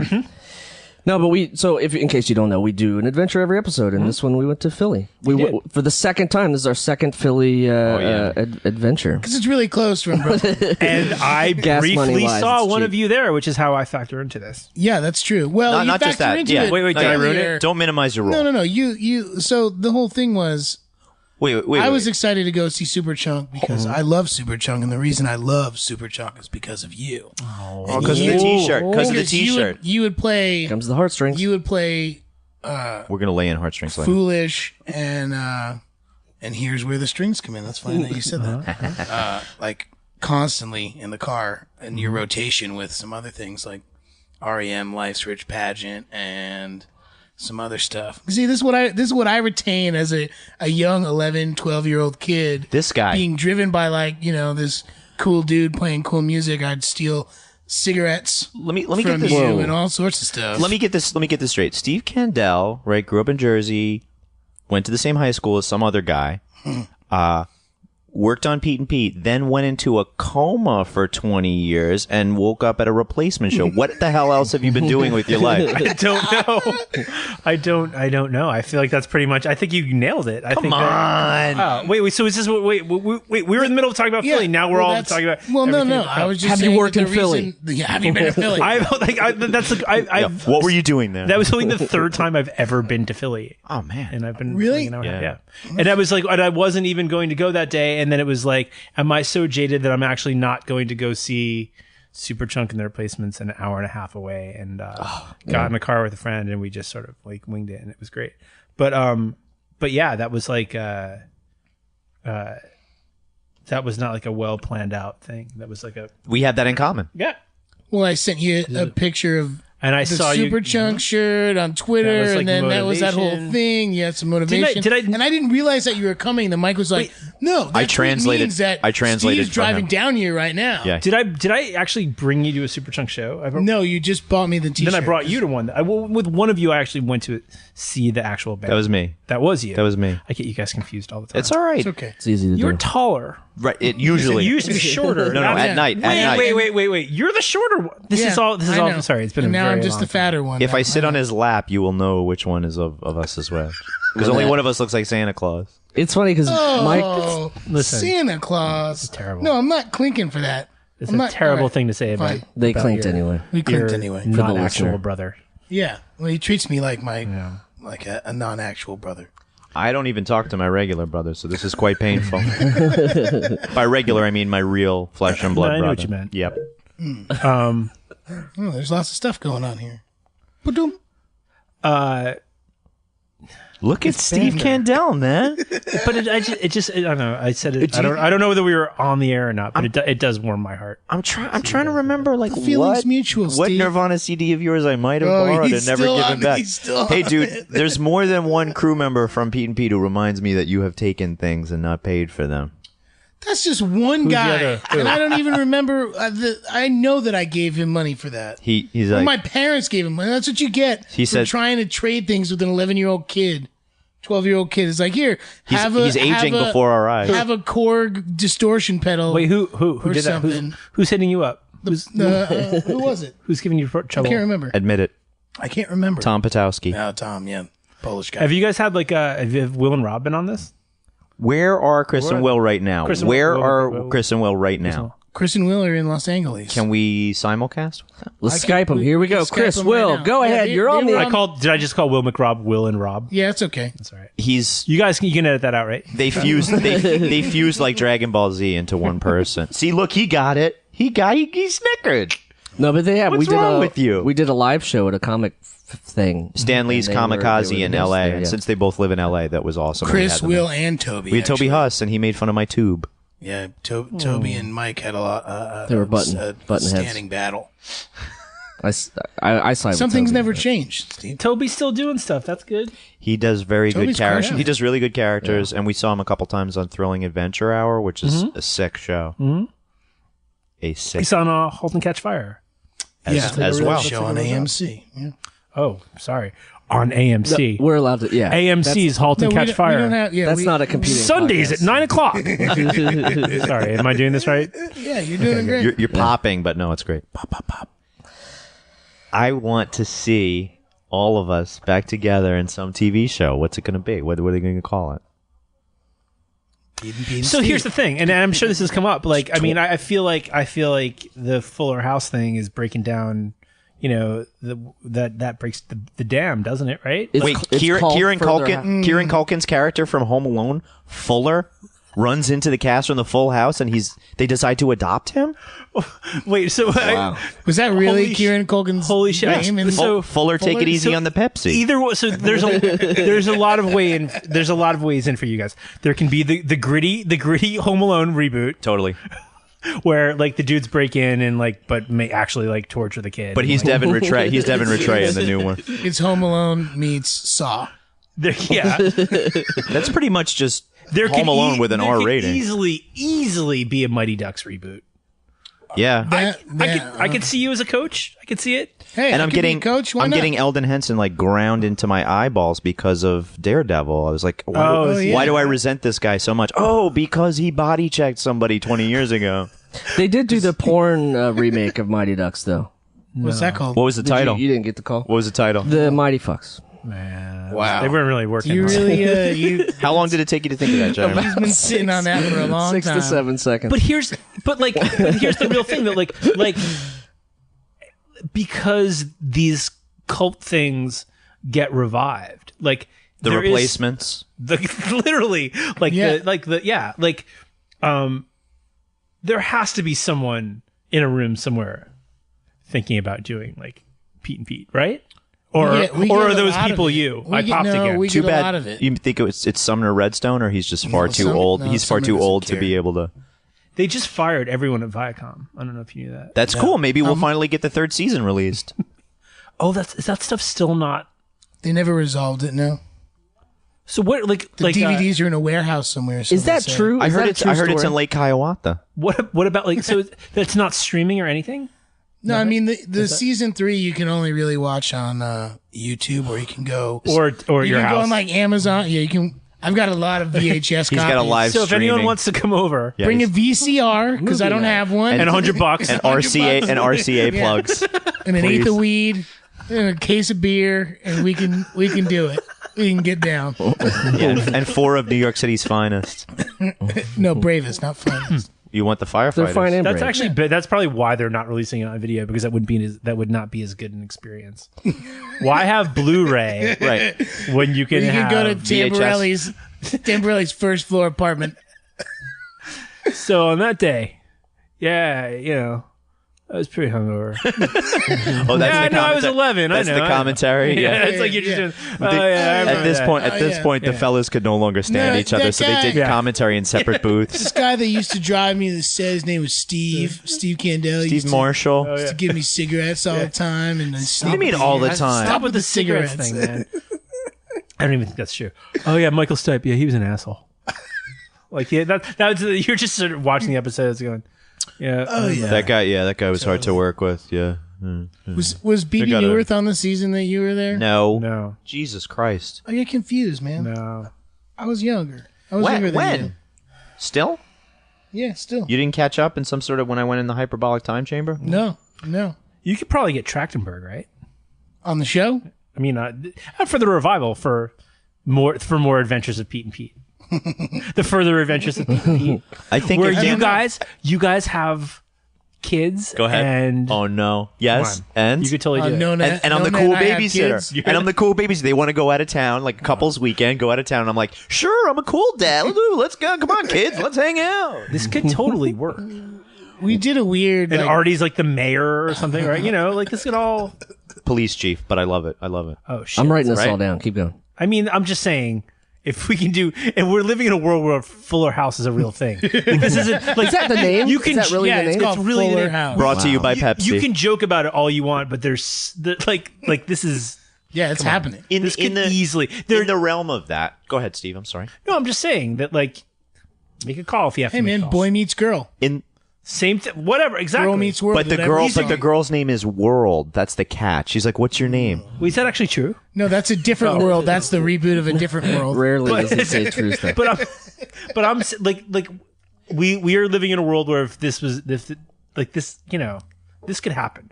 No, but in case you don't know, we do an adventure every episode, and this one we went to Philly. We did. went for the second time. This is our second Philly adventure. Because it's really close from Brooklyn. And I Gas briefly money-wise, saw it's one cheap. of you there, which is how I factor into this. Yeah, that's true. Well, you Not just factor that. into Yeah. it Wait, did I ruin earlier. Don't minimize your role. No. You. So the whole thing was, Wait. I was excited to go see Superchunk because I love Superchunk, and the reason I love Superchunk is because of you. Oh, because of the T-shirt. Because of the T-shirt. You would play. Comes the heartstrings. You would play We're gonna lay in heartstrings later. Foolish and here's where the strings come in. That's funny that you said that. Like constantly in the car in your rotation with some other things like REM, Life's Rich Pageant, and some other stuff. See, this is what I retain as a young 11, 12-year-old kid. This guy. being driven by this cool dude playing cool music. I'd steal cigarettes Let me from get this. you and all sorts of stuff. Let me get this straight. Steve Kandell, right, grew up in Jersey, went to the same high school as some other guy, worked on Pete and Pete, then went into a coma for 20 years and woke up at a replacement show. What the hell else have you been doing with your life? I don't know. I don't know. I feel like that's pretty much. I think you nailed it. I think on. wait. So is this? Wait. We were in the middle of talking about Philly. Now we're all that's- talking about. Well, no. everything. I was just Have you saying worked that in the Philly? reason- have you been in Philly? What were you doing there? That was only the third time I've ever been to Philly. Oh man. And I've been Really? hanging out. Yeah. Yeah. And I was like, and I wasn't even going to go that day. And then it was like, am I so jaded that I'm actually not going to go see Superchunk and the Replacements an hour and a half away? And got in a car with a friend, and we just sort of like winged it, and it was great. But yeah, that was like that was not like a well planned out thing. That was like We have that in common. yeah. Well, I sent you a picture of And I the saw you. Superchunk shirt on Twitter, That was, like, and then that was that whole motivation. thing. You had some motivation. Did I- and I didn't realize that you were coming. The Mike was like, "No, that I translated- means that I translated Steve's for him. driving down here right now." Yeah. Did I actually bring you to a Superchunk show? No, you just bought me the T-shirt. Then I brought you to one. With one of you, I actually went to see the actual band. That was me. That was you. That was me. I get you guys confused all the time. It's all right. It's okay. It's easy to You're do. taller. Right. It usually. You used to be shorter. No, at night. At night. Wait. You're the shorter one. This is Yeah, all. I know. Sorry, it's been And a now very I'm just long the fatter one. If I sit on his lap, you will know which one is of us as well. Because only one of us looks like Santa Claus. It's funny because Mike. Oh, Listen. Santa Claus. This is terrible. No, I'm not clinking for that. It's I'm a not- terrible alright, thing to say about. fine. They about clinked your- anyway. We clicked your anyway. the Not listener. actual brother. Yeah. Well, he treats me like my Yeah. like a non-actual brother. I don't even talk to my regular brother, so this is quite painful. By regular, I mean my real flesh and blood No, I know brother. what you meant. Yep. Oh, there's lots of stuff going on here. Ba-dum. Look at Steve Kandell, man. But I don't know. I said it. I don't know whether we were on the air or not, but it does warm my heart. I'm trying to remember like Feelings mutual, what Steve. Nirvana CD of yours I might have borrowed he's and never still given on- back. he's still Hey, on dude, it. there's more than one crew member from Pete and Pete who reminds me that you have taken things and not paid for them. That's just one guy, other? and I don't even remember. I know that I gave him money for that. He's Or like, my parents gave him money. That's what you get He for said- trying to trade things with an 11-year-old kid. 12-year-old kid is like, here, he's aging before our eyes. Have a Korg distortion pedal. Wait, who Or did that? something. Who's hitting you up? Who was it? Who's giving you I trouble? can't remember. Admit it, I can't remember. Tom Patowski. Oh, Tom, yeah. Polish guy. Have you guys had have Will and Rob been on this? Where are Chris and Will right now? Chris and Where Will- are Will- Chris and Will right now? Chris and Will are in Los Angeles. Can we simulcast? Let's I can- Skype him. we- Here we we can go. Skype Chris, him Will, right now. go Yeah, ahead. they- You're on they the. were Did I just call Will McRob Will and Rob? Yeah, it's okay. That's all right. He's You can edit that out, right? they fused they fused like Dragon Ball Z into one person. See, look, he got it. He snickered. No, but they have. What's we did wrong with you? We did a live show at a comic thing. Stan Lee's And they were Kamikaze in the L.A. hosts there, And yeah. since they both live in L.A., that was awesome. We Chris, had them Will, there. and Toby. We had Toby actually. Huss, and he made fun of my tube. Yeah, Toby and Mike had a lot. They were button heads. standing battle. I sided with Something's Toby, never but- changed, Steve. Toby's still doing stuff. That's good. He does very Toby's good characters. great. He does really good characters, and we saw him a couple times on Thrilling Adventure Hour, which is a sick show. Mm-hmm. A sick He's on *Halt and Catch Fire*. as well. Show on AMC. Yeah. Oh, sorry, on AMC. We're allowed to. Yeah. AMC's *Halt and we Catch don't- Fire*. We don't have, yeah, That's we- not a competing. Sundays podcast. at 9:00. Sorry, am I doing this right? Yeah, you're doing great. You're popping, but no, it's great. Pop, pop, pop. I want to see all of us back together in some TV show. What's it going to be? What are they going to call it? So here's the thing, and I'm sure this has come up. Like, I mean, I feel like the Fuller House thing is breaking down. You know, that breaks the dam, doesn't it? Right? It's Wait, ca- it's Kieran called Further Culkin. Kieran Culkin's character from Home Alone, Fuller, runs into the cast from the Full House, and they decide to adopt him. Wait, so Was that really Holy Kieran Culkin's holy shit. name? in- So- Fuller, take it easy so on the Pepsi. either way, so there's a lot of ways in for you guys. There can be the gritty Home Alone reboot Totally. where like the dudes break in and but may actually like torture the kid. But he's Devin Rattray. He's Devin Rattray in the new one. It's Home Alone meets Saw. Yeah. That's pretty much just There Home Alone with an there R could rating. Easily be a Mighty Ducks reboot. Yeah. I could see you as a coach. I could see it. Hey, And I I'm could be getting coach. Why I'm not? getting Eldon Henson like ground into my eyeballs because of Daredevil. I was like, why, Oh, yeah. why do I resent this guy so much? Oh, because he body checked somebody 20 years ago. They did do the porn remake of Mighty Ducks, though. What's that called? What was the title? You didn't get the call. What was the title? The Mighty Fucks. Man, Wow. they weren't really working. You on it. really How long did it take you to think of that, Jeremy? He's been sitting on that for a long 6 time. to 7 seconds. But here's the real thing that like because these cult things get revived, like The there is- Replacements. literally Yeah. there has to be someone in a room somewhere thinking about doing like Pete and Pete, right? Or We get are a those lot of people it. you? We I get- popped no, again. we Too get a lot bad. of it. You think it's Sumner Redstone, or he's just far too old? He's far Sumner too doesn't old to care. be able to. They just fired everyone at Viacom. I don't know if you knew that. That's cool. Maybe we'll finally get the third season released. Oh, is that stuff still not? They never resolved it. No, So what? Like the DVDs are in a warehouse somewhere. Is somebody that said. true? I Is heard that a it's. true I heard it's in story? Lake Hiawatha. What about like so that's not streaming or anything? No, I mean the season 3 you can only really watch on YouTube, or you can go Or you your can house. go on like Amazon. Yeah, you can. I've got a lot of VHS He's copies. got a live so if streaming. anyone wants to come over Yeah, Bring a he's- VCR because I don't have one, and $100 and RCA and RCA Yeah. plugs. and an please. eighth of weed, and a case of beer, and we can do it. We can get down. Yeah, and 4 of New York City's finest. No, bravest, not finest. You want the firefighters? They're fine and That's brave. actually that's probably why they're not releasing it on video, because that would not be as good an experience. Why have Blu-ray Right. when you can You can go to VHS. Tamborelli's first floor apartment. So on that day, yeah, I was pretty hungover. Oh, that's Yeah, the no, I was commentary. 11. That's I know. the commentary. Yeah, Yeah. it's like you're just doing, I At remember this that. point, the Yeah. fellas could no longer stand No, each other, that so they guy- did Yeah. commentary in separate booths. This guy that used to drive me that said his name was Steve Kandell. Steve used Marshall. Oh, yeah. to give me cigarettes all the time, and then What do you mean all the time? Stop with the cigarettes thing, man. I don't even think that's true. Oh yeah, Michael Stipe. Yeah, he was an asshole. Like yeah, that's you're just sort of watching the episodes going, yeah. Oh yeah. That guy was hard to work with. Yeah. Was BB gotta- Newirth on the season that you were there? No. No, Jesus Christ. I get confused, man. no. I was younger. I was younger than When? you. Still? Yeah, still. You didn't catch up in some sort of when I went in the hyperbolic time chamber? No. You could probably get Trachtenberg, right? On the show? I mean, not for the revival, for more adventures of Pete and Pete. The further adventures of Pete and Pete, I think where if you guys have kids. Go ahead. And Oh no. Yes. Come on. And you could totally do it. and I'm the cool babysitter. And I'm the cool babysitter. They want to go out of town, like couples weekend, go out of town. And I'm like, sure, I'm a cool dad. Let's go. Come on, kids. Let's hang out. This could totally work. We did a weird. And like, Artie's like the mayor or something, right? You know, like this could all. Police chief, but I love it. I love it. Oh shit! I'm writing this right? all down. Keep going. I mean, I'm just saying, if we can do, and we're living in a world where Fuller House is a real thing. This isn't like Is that the name? You can, Is that really yeah, the name? It's called really the Fuller name. House. Brought to you by Pepsi. You can joke about it all you want, but there's like this is Yeah, it's happening. this could easily. There, in the realm of that. Go ahead, Steve. I'm sorry. no, I'm just saying that like make a call if you have Hey to. Make man, calls. boy meets girl. In Same thing. Whatever. Exactly. Girl meets world. but the whatever girl, you but the say. girl's name is World. That's the catch. She's like, "What's your name?" Well, is that actually true? No, that's a different world. That's the reboot of a different world. Rarely does he say true stuff. But I'm like we are living in a world where if this was this like this, you know, this could happen.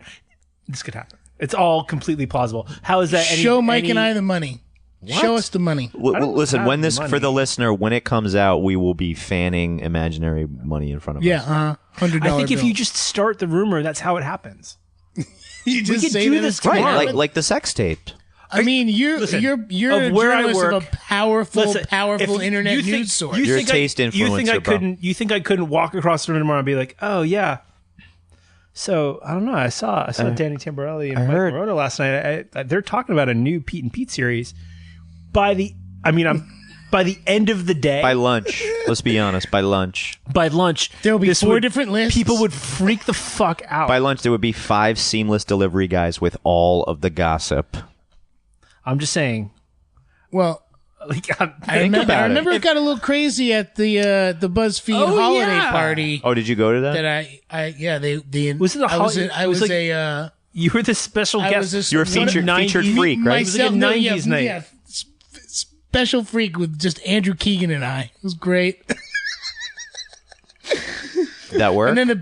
This could happen. It's all completely plausible. How is that? Show Mike and I the money. Show us the money. don't Listen, have when this money. for the listener, when it comes out, we will be fanning imaginary money in front of Yeah, us. $100. I think if bill. you just start the rumor, that's how it happens. you just could say do that this it's gonna tomorrow. Right, happen. like the sex tape. I mean, you're Listen, a of where I journalist work- of a powerful Listen, powerful if internet you think- news source. you You're think a taste you think I influencer, bro. couldn't? You think I couldn't walk across the room tomorrow and be like, oh yeah. So I don't know. I saw Danny Tamborelli and Mike heard- Morona last night. They're talking about a new Pete and Pete series. By the end of the day, By lunch, let's be honest. By lunch, by lunch, There'll be this 4 would- different lists. People would freak the fuck out. by lunch, there would be 5 seamless delivery guys with all of the gossip. I'm just saying. Well, Like, I remember it got a little crazy at the BuzzFeed Oh, holiday yeah. party. Oh, did you go to that? That they Was it a I was holiday- I it was was like- a you were the special I guest. was a You're a one of- featured freak, right? It was like a 90s night. Yeah, special freak with just Andrew Keegan and I. It was great. That work? And then the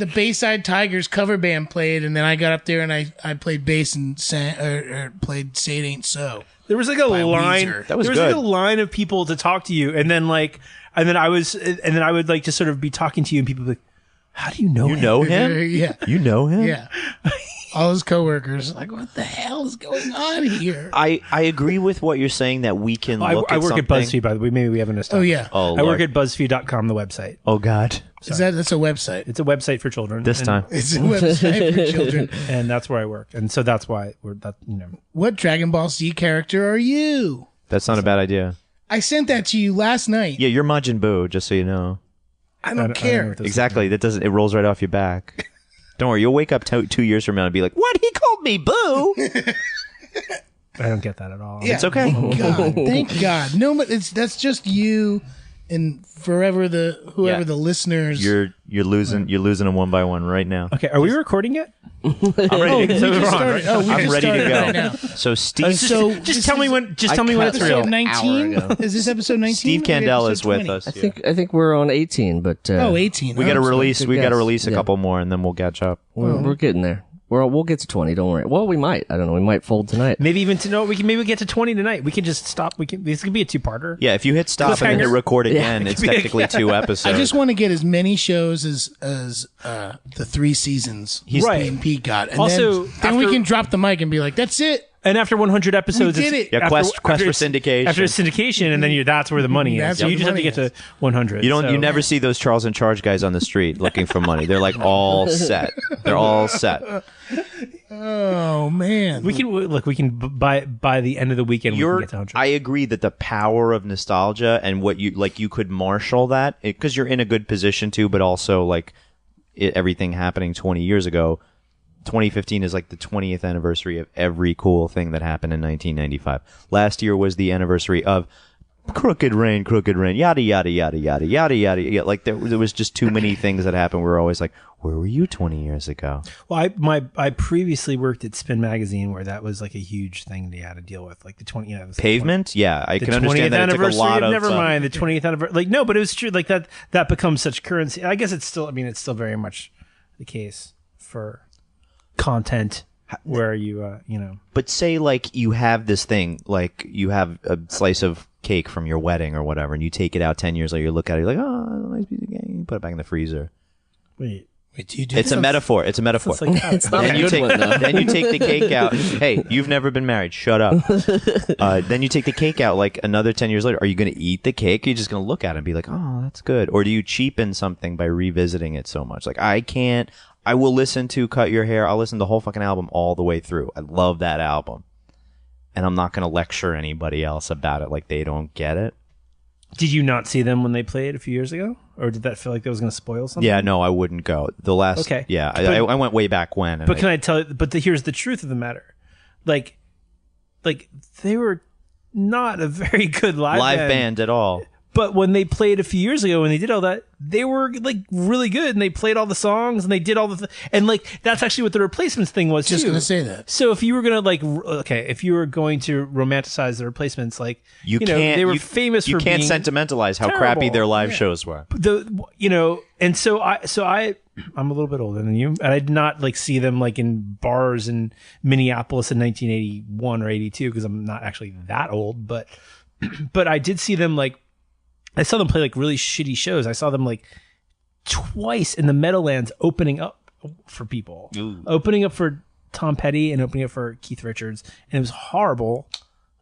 Bayside Tigers cover band played, and then I got up there and I played bass and sang or played "Say It Ain't So." There was like a line. Weezer. That was there was good. like a line of people to talk to you, and then I would like just sort of be talking to you, and people would be like, "How do you know? You him?" know him? Yeah, You know him? yeah. All his coworkers like, what the hell is going on here? I agree with what you're saying that we can I look work something. at BuzzFeed, by the way. Maybe we haven't established. Oh yeah, Oh, I work Lord. at BuzzFeed.com, the website. Oh God. that's a website. It's a website for children. This and- time. It's a website for children. and that's where I work, and so that's why we're that. You know, What Dragon Ball Z character are you? That's not a bad idea. I sent that to you last night. Yeah, you're Majin Buu, just so you know. I I don't know care. what this is. Exactly. That doesn't. It rolls right off your back. Don't worry. You'll wake up 2 years from now and be like, "What? He called me Boo." I don't get that at all. Yeah, It's okay. Thank God. Thank God. No, but that's just you and forever whoever Yeah. the listeners. You're losing them one by one right now. Okay, are we recording yet? I'm ready. we to, just we're on, started. Oh, we I'm just ready to started go. right now. So Steve, So Just this tell me is when. Just I tell me when cut it's this real. Episode 19? Hour ago. Is this episode 19? Steve Kandell is with us. I think we're on 18, but Oh, 18. We got to Oh, release. good We got to guess. release a Yeah. couple more, and then we'll catch up. we're getting there. We'll get to 20. Don't worry. Well, we might. I don't know. We might fold tonight. Maybe even maybe get to 20 tonight. We can just stop. This could be a 2-parter. Yeah, if you hit stop and then hit record again, it's technically 2 episodes. I just want to get as many shows as the 3 seasons Right. and Pete got. And Also, then we can drop the mic and be like, that's it. And after 100 episodes, We did it. Yeah, quest for syndication. After syndication, and then that's where the money is. That's So where you the just have to money get to 100. You never see those Charles in Charge guys on the street looking for money. They're like all set. They're all set. Oh man, We can by the end of the weekend we can get to 100. I agree that the power of nostalgia and what you could marshal that because you're in a good position to, but also like everything happening 20 years ago. 2015 is like the 20th anniversary of every cool thing that happened in 1995. Last year was the anniversary of Crooked Rain, yada, yada, yada, yada, yada, yada. Yeah, like there was just too many things that happened. We were always like, where were you 20 years ago? Well, I previously worked at Spin Magazine where that was like a huge thing they had to deal with, like the 20. It was Pavement? Yeah, I the can understand 20th that it took a anniversary. lot of... Never mind the 20th anniversary. Like no, but it was true. Like that becomes such currency. I guess it's still. I mean, it's still very much the case for content where you But say like you have this thing, like you have a slice of cake from your wedding or whatever, and you take it out 10 years later, you look at it, you're like, oh, that's a nice piece of cake. You put it back in the freezer. wait. do you do It's that? a metaphor. It's a metaphor. It's like It's not Then a you good take one, though. then you take the cake out. Hey, you've never been married. Shut up. Then you take the cake out like another 10 years later. Are you going to eat the cake? Or are you just going to look at it and be like, oh, that's good? Or do you cheapen something by revisiting it so much? Like I will listen to Cut Your Hair. I'll listen to the whole fucking album all the way through. I love that album. And I'm not going to lecture anybody else about it like they don't get it. Did you not see them when they played a few years ago, or did that feel like that was going to spoil something? Yeah, no, I wouldn't go. The last, Okay. Yeah, But- I went way back when. But can I tell you? But here's the truth of the matter, like they were not a very good live band at all. But when they played a few years ago, when they did all that, they were like really good, and they played all the songs, and they did all the and like that's actually what the Replacements thing was Just too. gonna say that. So if you were gonna if you were going to romanticize the Replacements, like You know, can't. they were you, famous You for can't being sentimentalize how terrible. crappy their live shows were. And so I'm a little bit older than you, and I did not like see them like in bars in Minneapolis in 1981 or 82 because I'm not actually that old, but I did see them like. I saw them play like really shitty shows. I saw them like twice in the Meadowlands opening up for people, opening up for Tom Petty and opening up for Keith Richards, and it was horrible.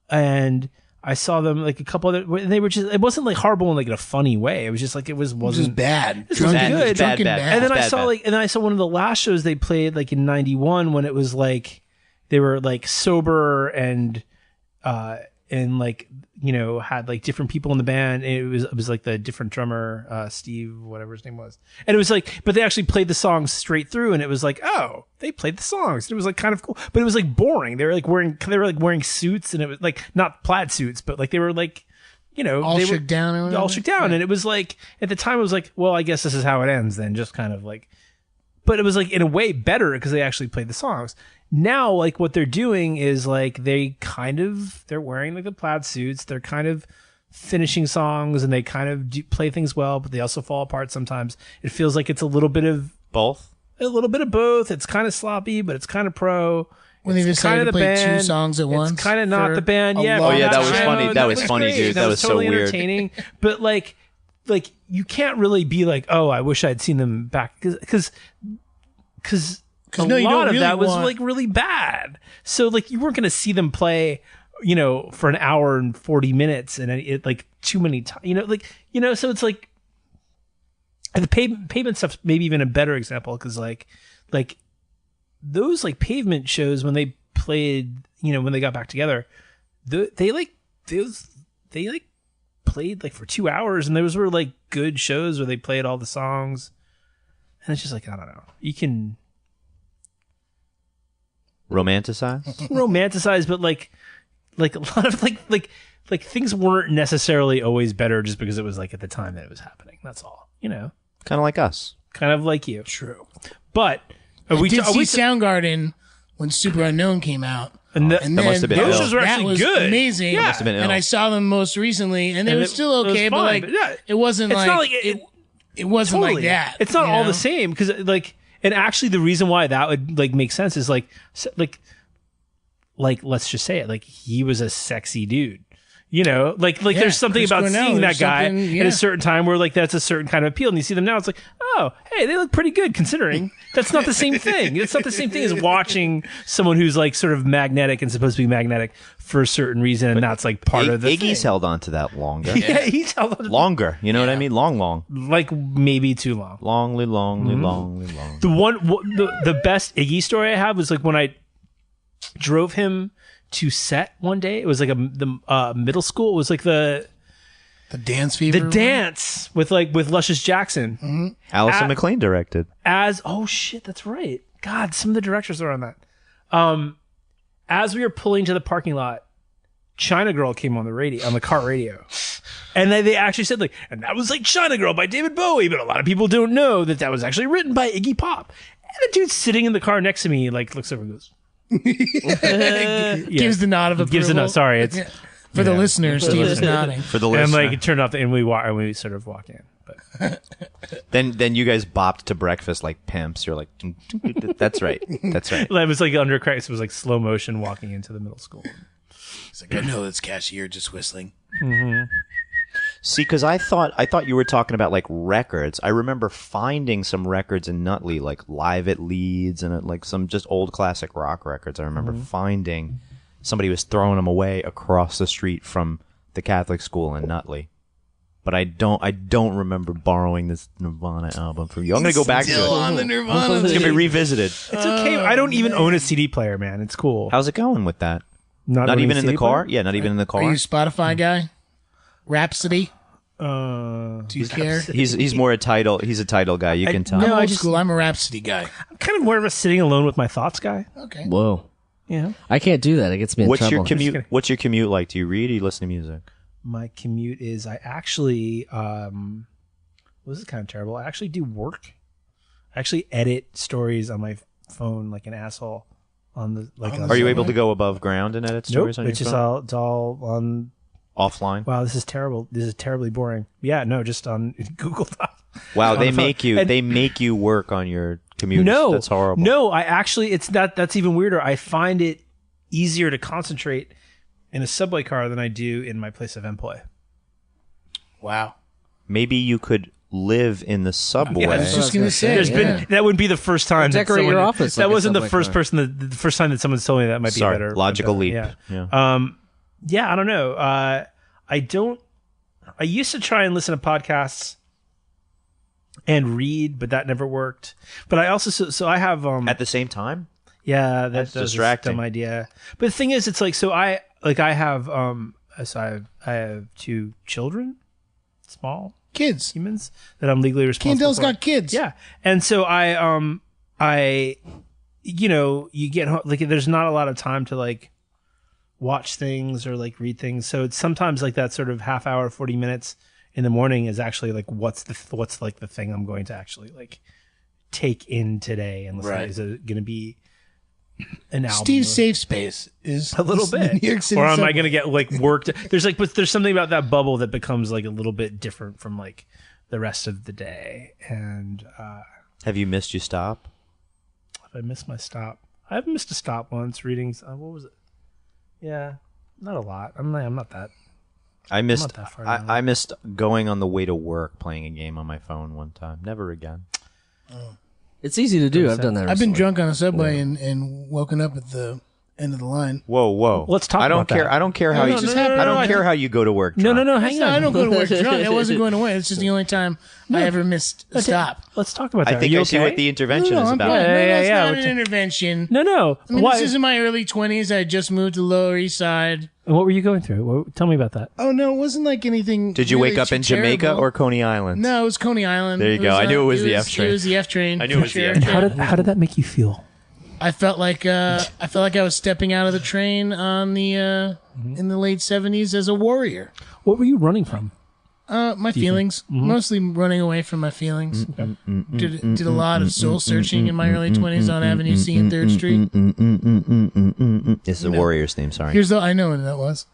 And I saw them like a couple other. They were just. It wasn't like horrible in like in a funny way. It was just like it wasn't Just bad. This was Drunken- good. drunken Bad. bad. And then I bad, saw bad. one of the last shows they played like in '91 when it was like they were like sober and like had like different people in the band. It was like the different drummer Steve, whatever his name was, and it was like, but they actually played the songs straight through, and it was like, oh, they played the songs. It was like kind of cool, but it was like boring. They were like wearing suits, and it was like not plaid suits, but like they were like. All they shook down or whatever? all shook down, and it was like at the time it was like, well, I guess this is how it ends. Then just kind of like, but it was like in a way better because they actually played the songs. Now, like what they're doing is like they're wearing like the plaid suits. They're kind of finishing songs, and they kind of play things well, but they also fall apart sometimes. It feels like it's a little bit of Both. both. It's kind of sloppy, but it's kind of pro. When they It's decided kinda to play the two band. songs at once. It's kind of not for the band. a Yeah. long Oh, yeah, that was time. funny. That was funny, great. dude. That was so totally weird. entertaining. But like you can't really be like, oh, I wish I'd seen them back because a no, you don't lot of really that was want- like really bad. So like you weren't going to see them play, for an hour and 40 minutes, and it like too many times. So it's like and the pavement stuff's maybe even a better example because like those like Pavement shows when they played, when they got back together, they played like for 2 hours, and those were like good shows where they played all the songs, and it's just like I don't know, you can romanticize, but like a lot of like things weren't necessarily always better just because it was like at the time that it was happening. That's all, Kind of like us. kind of like you. True. But I did see Soundgarden when Super Unknown came out. and And That must have been those ill. shows were that actually was good. amazing. Yeah. Must have been ill. And I saw them most recently, and they And were it still was okay, but fine, like but yeah. it wasn't It's like not like it wasn't totally. like that. It's not you all know? the same because like And actually, the reason why that would like make sense is like let's just say it, like he was a sexy dude. You know, like there's something Chris about Cornell, seeing that there's guy something, at a certain time where like that's a certain kind of appeal, and you see them now, it's like, oh, hey, they look pretty good considering. That's not the same thing. It's not the same thing as watching someone who's like sort of magnetic and supposed to be magnetic for a certain reason, and that's like part of the Iggy's thing. held on to that longer. Yeah, he's held on to Longer. You know what I mean? Long. like maybe too long. Longly. The best Iggy story I have was like when I drove him to set one day. It was like the middle school. It was like the dance fever. The dance with Luscious Jackson. Allison McLean directed. Oh shit, that's right. God, some of the directors are on that. As we were pulling to the parking lot, China Girl came on the car radio. And they actually said like, and that was like China Girl by David Bowie, but a lot of people don't know that was actually written by Iggy Pop. And the dude sitting in the car next to me like looks over and goes, gives the nod of approval. Gives the nod. Sorry, it's for the listeners. Steve is nodding. For the listener. and like turned off and we sort of walk in. But Then you guys bopped to breakfast like pimps. You're like, that's right. That's right. it was like under Christ. It was like slow motion walking into the middle school. He's like, I know it's cashier just whistling. See, because I thought you were talking about like records. I remember finding some records in Nutley, like Live at Leeds and like some just old classic rock records. I remember finding somebody was throwing them away across the street from the Catholic school in Nutley. But I don't remember borrowing this Nirvana album from you. I'm gonna go back to it. On the Nirvana. It's gonna be revisited. It's okay. I don't even own a CD player, man. It's cool. How's it going with that? Not owning even a in the CD car? player? Yeah, not even in the car. Are you a Spotify guy? Rhapsody? Uh, Do you care? He's more a title. He's a title guy. You can tell. I'm No, I old just- school. I'm a Rhapsody guy. I'm kind of more of a sitting alone with my thoughts guy. Okay. Whoa. Yeah. I can't do that. It gets me in What's trouble. your commute? kidding. What's your commute like? Do you read? Or do you listen to music? My commute is I actually this is kind of terrible. I actually do work. I actually edit stories on my phone like an asshole on the like. Are you able to go above ground and edit Nope. stories on your It's just phone? it's all on. Offline. Wow, this is terrible. This is terribly boring. Yeah, no, just on Google Docs. Wow, on they the phone. make you And- they make you work on your commute. No, That's horrible. No, I actually that's even weirder. I find it easier to concentrate in a subway car than I do in my place of employ. Wow. Maybe you could live in the subway. I was just going to say. There's been that wouldn't be the first time that Decorate your someone- office That like a wasn't the subway first car. person the first time that someone's told me that might be Sorry, a better logical a better- leap. Yeah. Yeah, I don't know. I used to try and listen to podcasts and read, but that never worked. But I also so I have At the same time? yeah, That's that's distracting. a dumb idea. But the thing is, it's like I have two children, small Kids. humans that I'm legally responsible Kandell's for. got kids. Yeah, and so I you get like there's not a lot of time to like watch things or like read things. So it's sometimes like that sort of half hour, 40 minutes in the morning is actually like what's like the thing I'm going to actually like take in today and listen to. Right. Is it going to be an album? Steve's safe space is a little the bit. New York City Or am I subway. going to get like worked? There's something about that bubble that becomes like a little bit different from like the rest of the day. And Have you missed your stop? if I miss my stop, I've missed a stop once reading. What was it? Yeah, not a lot. I'm not that. I missed not that far down. I missed going on the way to work playing a game on my phone one time. Never again. It's easy to do. I've done that. I've been recently. drunk on a subway and woken up at the end of the line. Whoa. Let's talk I don't about care. that. I don't care how No, you just happened. I don't I care think- how you go to work. No, drunk. hang on. No, I don't go to work drunk. I wasn't going away. It's just the only time I ever missed a stop. Let's talk about that. I think Are you I see okay? what the intervention No, is I'm about. fine. No, Yeah, that's yeah, not we're an intervention. No. I mean, Why? this is in my early 20s. I just moved to the Lower East Side. What were you going through? Tell me about that. Oh, no, it wasn't like anything. Did you really wake up too in Jamaica terrible. or Coney Island? No, it was Coney Island. There you go. I knew it was the F It train. was the F train. I knew it was for the sure. F train. How did that make you feel? I felt like I was stepping out of the train on the in the late 70s as a warrior. What were you running from? My feelings, mostly running away from my feelings. Did a lot of soul searching in my early 20s on Avenue C and 3rd Street. It's the Warriors theme. Sorry. Here's the I know what that was.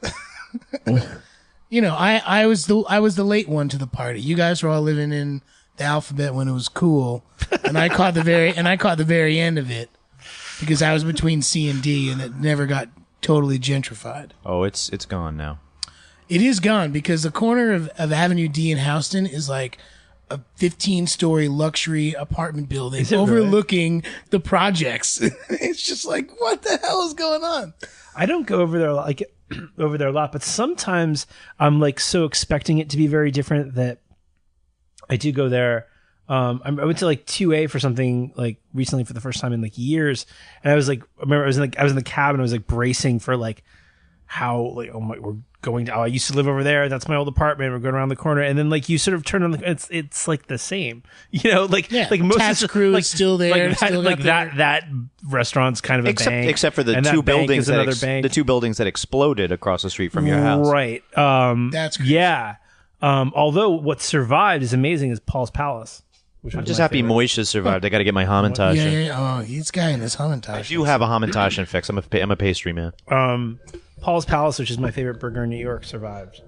You know, I was the late one to the party. You guys were all living in the alphabet when it was cool, and I caught the very end of it because I was between C and D, and it never got totally gentrified. Oh, it's gone now. It is gone because the corner of Avenue D in Houston is like a 15-story luxury apartment building Is it overlooking the projects. It's just like, what the hell is going on? I don't go over there a lot, but sometimes I'm like so expecting it to be very different that I do go there. I went to like 2A for something like recently for the first time in like years, and I was like, I remember I was in the cab and I was like bracing for like how like we're going to. Oh, I used to live over there. That's my old apartment. We're going around the corner, and then like you sort of turn on it's like the same, like most Task of crew like, is still there, that restaurant's kind of a bank, except for the and two that bank buildings is another bank. the two buildings that exploded across the street from your house. Right. That's crazy. Yeah. Although what survived is amazing is Paul's Palace. Which I'm was just my happy favorite. Moish has survived. I got to get my Hamantash. Oh, he's guy in his Hamantash. I do have a Hamantash fix. I'm a pastry man. Paul's Palace, which is my favorite burger in New York, survived.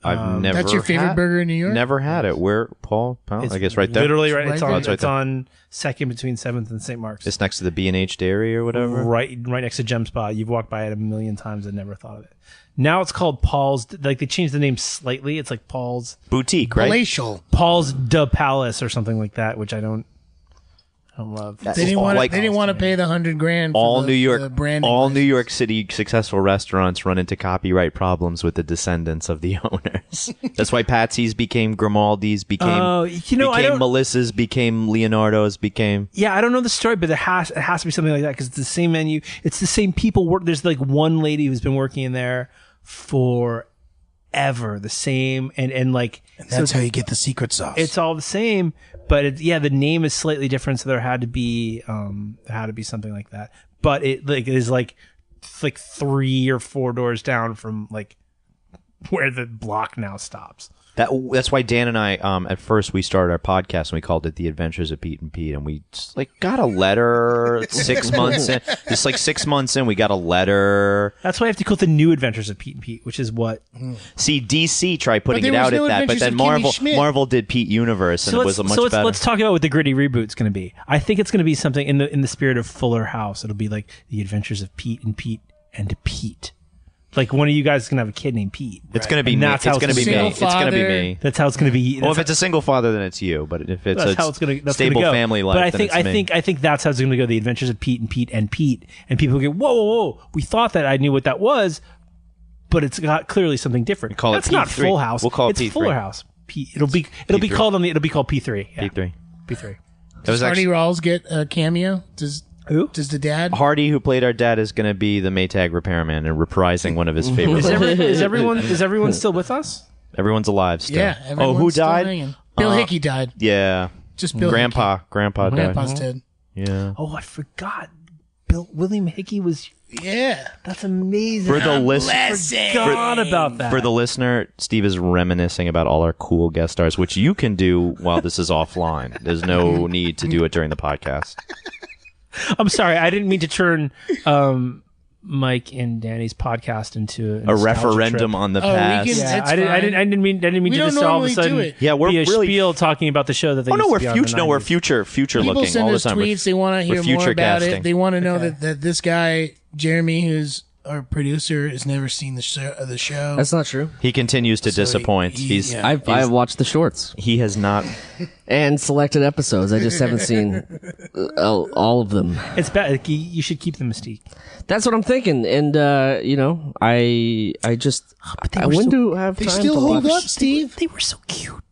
I've never. That's your favorite burger in New York? Never had it. Where Paul? It's I guess right there. Literally right. It's It's right on. there. It's It's on second between 7th and St. Mark's. It's next to the B&H Dairy or whatever. right next to Gem Spa. You've walked by it a million times and never thought of it. Now it's called Paul's. Like they changed the name slightly. It's like Paul's Boutique, right? Palatial. de Palace or something like that, which I don't love. That's They didn't want. like They didn't want to pay the $100,000. For all the, New York. the branding All license. New York City successful restaurants run into copyright problems with the descendants of the owners. That's why Patsy's became Grimaldi's, became I don't. Melissa's, became Leonardo's, became. Yeah, I don't know the story, but it has to be something like that because it's the same menu. It's the same people work. There's like one lady who's been working in there forever, the same, and like And that's how you get the secret sauce. it's all the same. But the name is slightly different, so there had to be something like that. But it is like 3 or 4 doors down from like where the block now stops. That's why Dan and I, at first, we started our podcast and we called it The Adventures of Pete and Pete, and we just, like got a letter 6 months in. Just like 6 months in, we got a letter. That's why I have to call it The New Adventures of Pete and Pete, which is what. See, DC tried putting But it there out was no at that, but Adventures then of Kimmy Schmidt. Marvel did Pete Universe, and it was a much better. Let's talk about what the gritty reboot's going to be. I think it's going to be something in the spirit of Fuller House. It'll be like The Adventures of Pete and Pete. Like one of you guys is going to have a kid named Pete. It's going to be And me. that's It's how going to be it's me. gonna It's going to be father. me. That's how it's going to be. Well, if it's a single father, then it's you. But if it's That's how a it's gonna. That's stable gonna go. family life, but then it's me. I think that's how it's going to go. The Adventures of Pete and Pete and Pete, and people go, whoa! We thought that I knew what that was, but it's got clearly something different. call it That's not P3. Full House. We'll call it it's P3. Fuller House. It'll be P3. called P3. Yeah. P3. P3. That was Hardy actually Rawls get a cameo? Who? Does the dad? Hardy, who played our dad, is going to be the Maytag repairman and reprising one of his favorite. Is everyone still with us? Everyone's alive still. Yeah. Oh, everyone's who still died? hanging. Bill Hickey died. Yeah. Just Bill Grandpa died. Grandpa's dead. Yeah. Oh, I forgot. William Hickey was. Yeah. That's amazing. For the listener, Forgot about that. for the listener, Steve is reminiscing about all our cool guest stars, which you can do while this is offline. There's no need to do it during the podcast. I'm sorry, I didn't mean to turn Mike and Danny's podcast into A referendum on the Oh, we past. can- Yeah, It's I didn't mean We to don't just all of a normally sudden do it. Yeah, we're be a really- spiel talking about the show that they. Oh no, used we're to be on in the future. No, we're 90s. future People looking send all the us time. tweets. They want to we're hear more future about casting. it. They want to know that this guy, Jeremy, who's our producer, has never seen the show. That's not true. He continues to disappoint. yeah. I've watched the shorts He has not. and selected episodes. I just haven't seen all of them. It's bad. Like, you should keep the mystique. That's what I'm thinking. And I just I wouldn't have They time still to hold watch. up, Steve. They were so cute.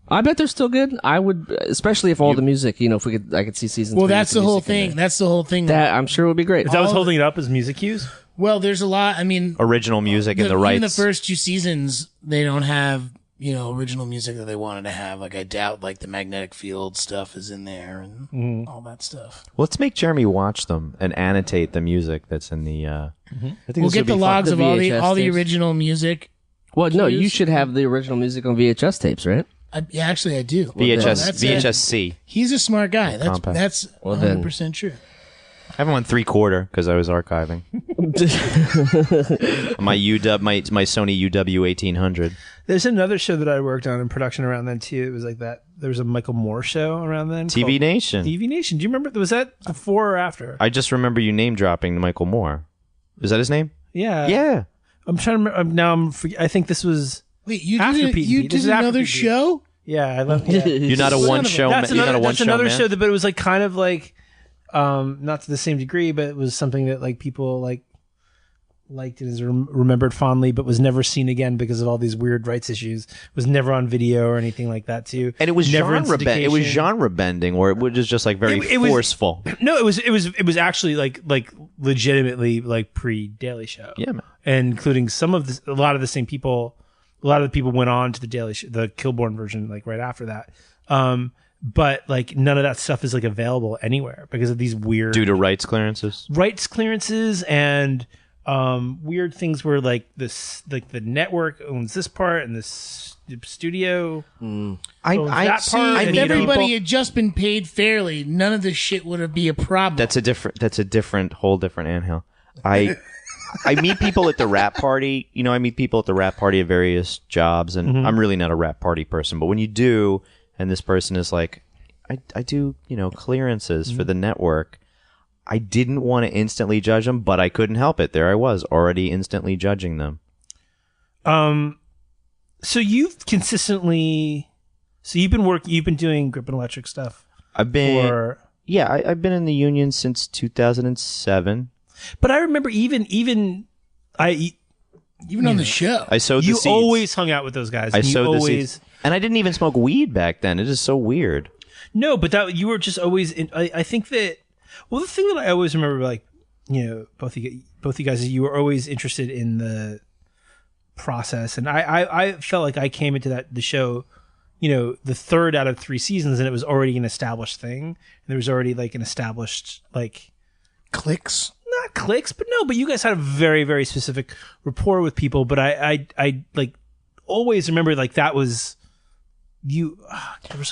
I bet they're still good. I would, especially if all the music. If I could see season. Well, 3 that's with the whole music in thing. there. That's the whole thing. That I'm sure would be great. Is that what's holding it up as music cues? Well, there's a lot. I mean, Original music and the even rights. the first 2 seasons, they don't have original music that they wanted to have. Like I doubt, like the magnetic field stuff is in there and all that stuff. Well, let's make Jeremy watch them and annotate the music that's in the. I think We'll this get would be the fun. logs The of all the VHS tapes. original music. Well, no, you cues. should have the original music on VHS tapes, right? Actually, I do. VHS That's VHS-C. He's a smart guy. Compact. That's Well, then- 100% true. I have them on 3/4 because I was archiving. my Sony UW 1800. There's another show that I worked on in production around then too. It was like that. There was a Michael Moore show around then. TV Nation. TV Nation. Do you remember? Was that before or after? I just remember you name dropping Michael Moore. Is that his name? Yeah. Yeah. I'm trying to remember. Now I think this was. Wait, you after did, Pete and you Pete. This did is after another Pete and Pete. show? Yeah, I love. Yeah. You're not a one show. That's You're not a one show another man? show, but it was like kind of like, not to the same degree, but it was something that like people liked and is remembered fondly, but was never seen again because of all these weird rights issues. Was never on video or anything like that too. And it was never genre bending. It was genre bending, where it was just like very It was- forceful. No, it was actually like legitimately like pre Daily Show. Yeah, man. And including a lot of the same people. A lot of the people went on to the Daily Show, the Kilborn version, like right after that. But like none of that stuff is like available anywhere because of these weird Due to rights clearances. And weird things where like this, like the network owns this part and this studio. owns that See, part. if and, everybody had just been paid fairly, none of this shit would be a problem. That's a whole different anthill. I meet people at the rap party. You know, I meet people at the rap party at various jobs, and I'm really not a rap party person. But when you do, and this person is like, I do, clearances for the network, I didn't want to instantly judge them, but I couldn't help it. There I was, already instantly judging them. So you've been doing Grip and Electric stuff. I've been I've been in the union since 2007. But I remember even on the show. I sowed the you seeds. always hung out with those guys. I and you sowed always, the seeds. And I didn't even smoke weed back then. It is so weird. No, but that you were just always. I think that. Well, the thing that I always remember, like both you guys, is you were always interested in the process, and I felt like I came into the show, the third out of 3 seasons, and it was already an established thing. And there was already like an established like Clicks. not clicks, but you guys had a very, very specific rapport with people. But I like always remember like that was you.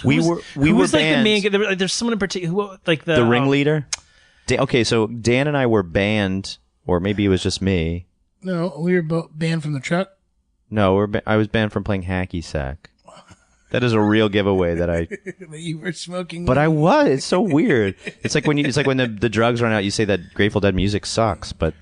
We were like bands. the main. There's someone in particular who like The ringleader. Okay, so Dan and I were banned, or maybe it was just me. No, we were both banned from the truck. No, I was banned from playing hacky sack. That is a real giveaway that I. You were smoking. But I was. It's so weird. It's like when the drugs run out, you say that Grateful Dead music sucks. But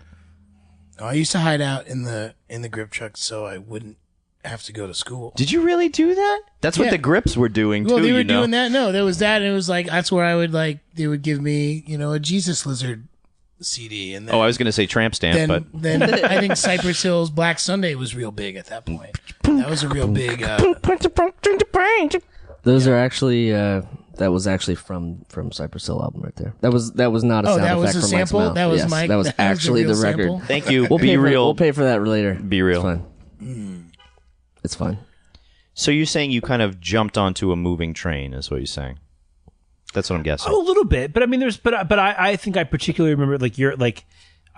I used to hide out in the grip truck so I wouldn't have to go to school. did you really do that? That's what Yeah. the Grips were doing Well, too. they were doing that. No, there was that, and it was like that's where I would like. They would give me, a Jesus Lizard CD, and then, Oh, I was going to say Tramp Stamp, then I think Cypress Hill's Black Sunday was real big at that point. That was a real big. Those are actually that was actually from Cypress Hill album right there. That was not a sound that was effect a from Mike's sample? mouth. That was Yes, Mike- That was that was the actually real the record. sample? Thank you. We'll Be pay real. we'll pay for that later. Be real. It's fine. It's fine. So you're saying you kind of jumped onto a moving train, is what you're saying? That's what I'm guessing. a little bit, but I mean, but I think I particularly remember like you're like.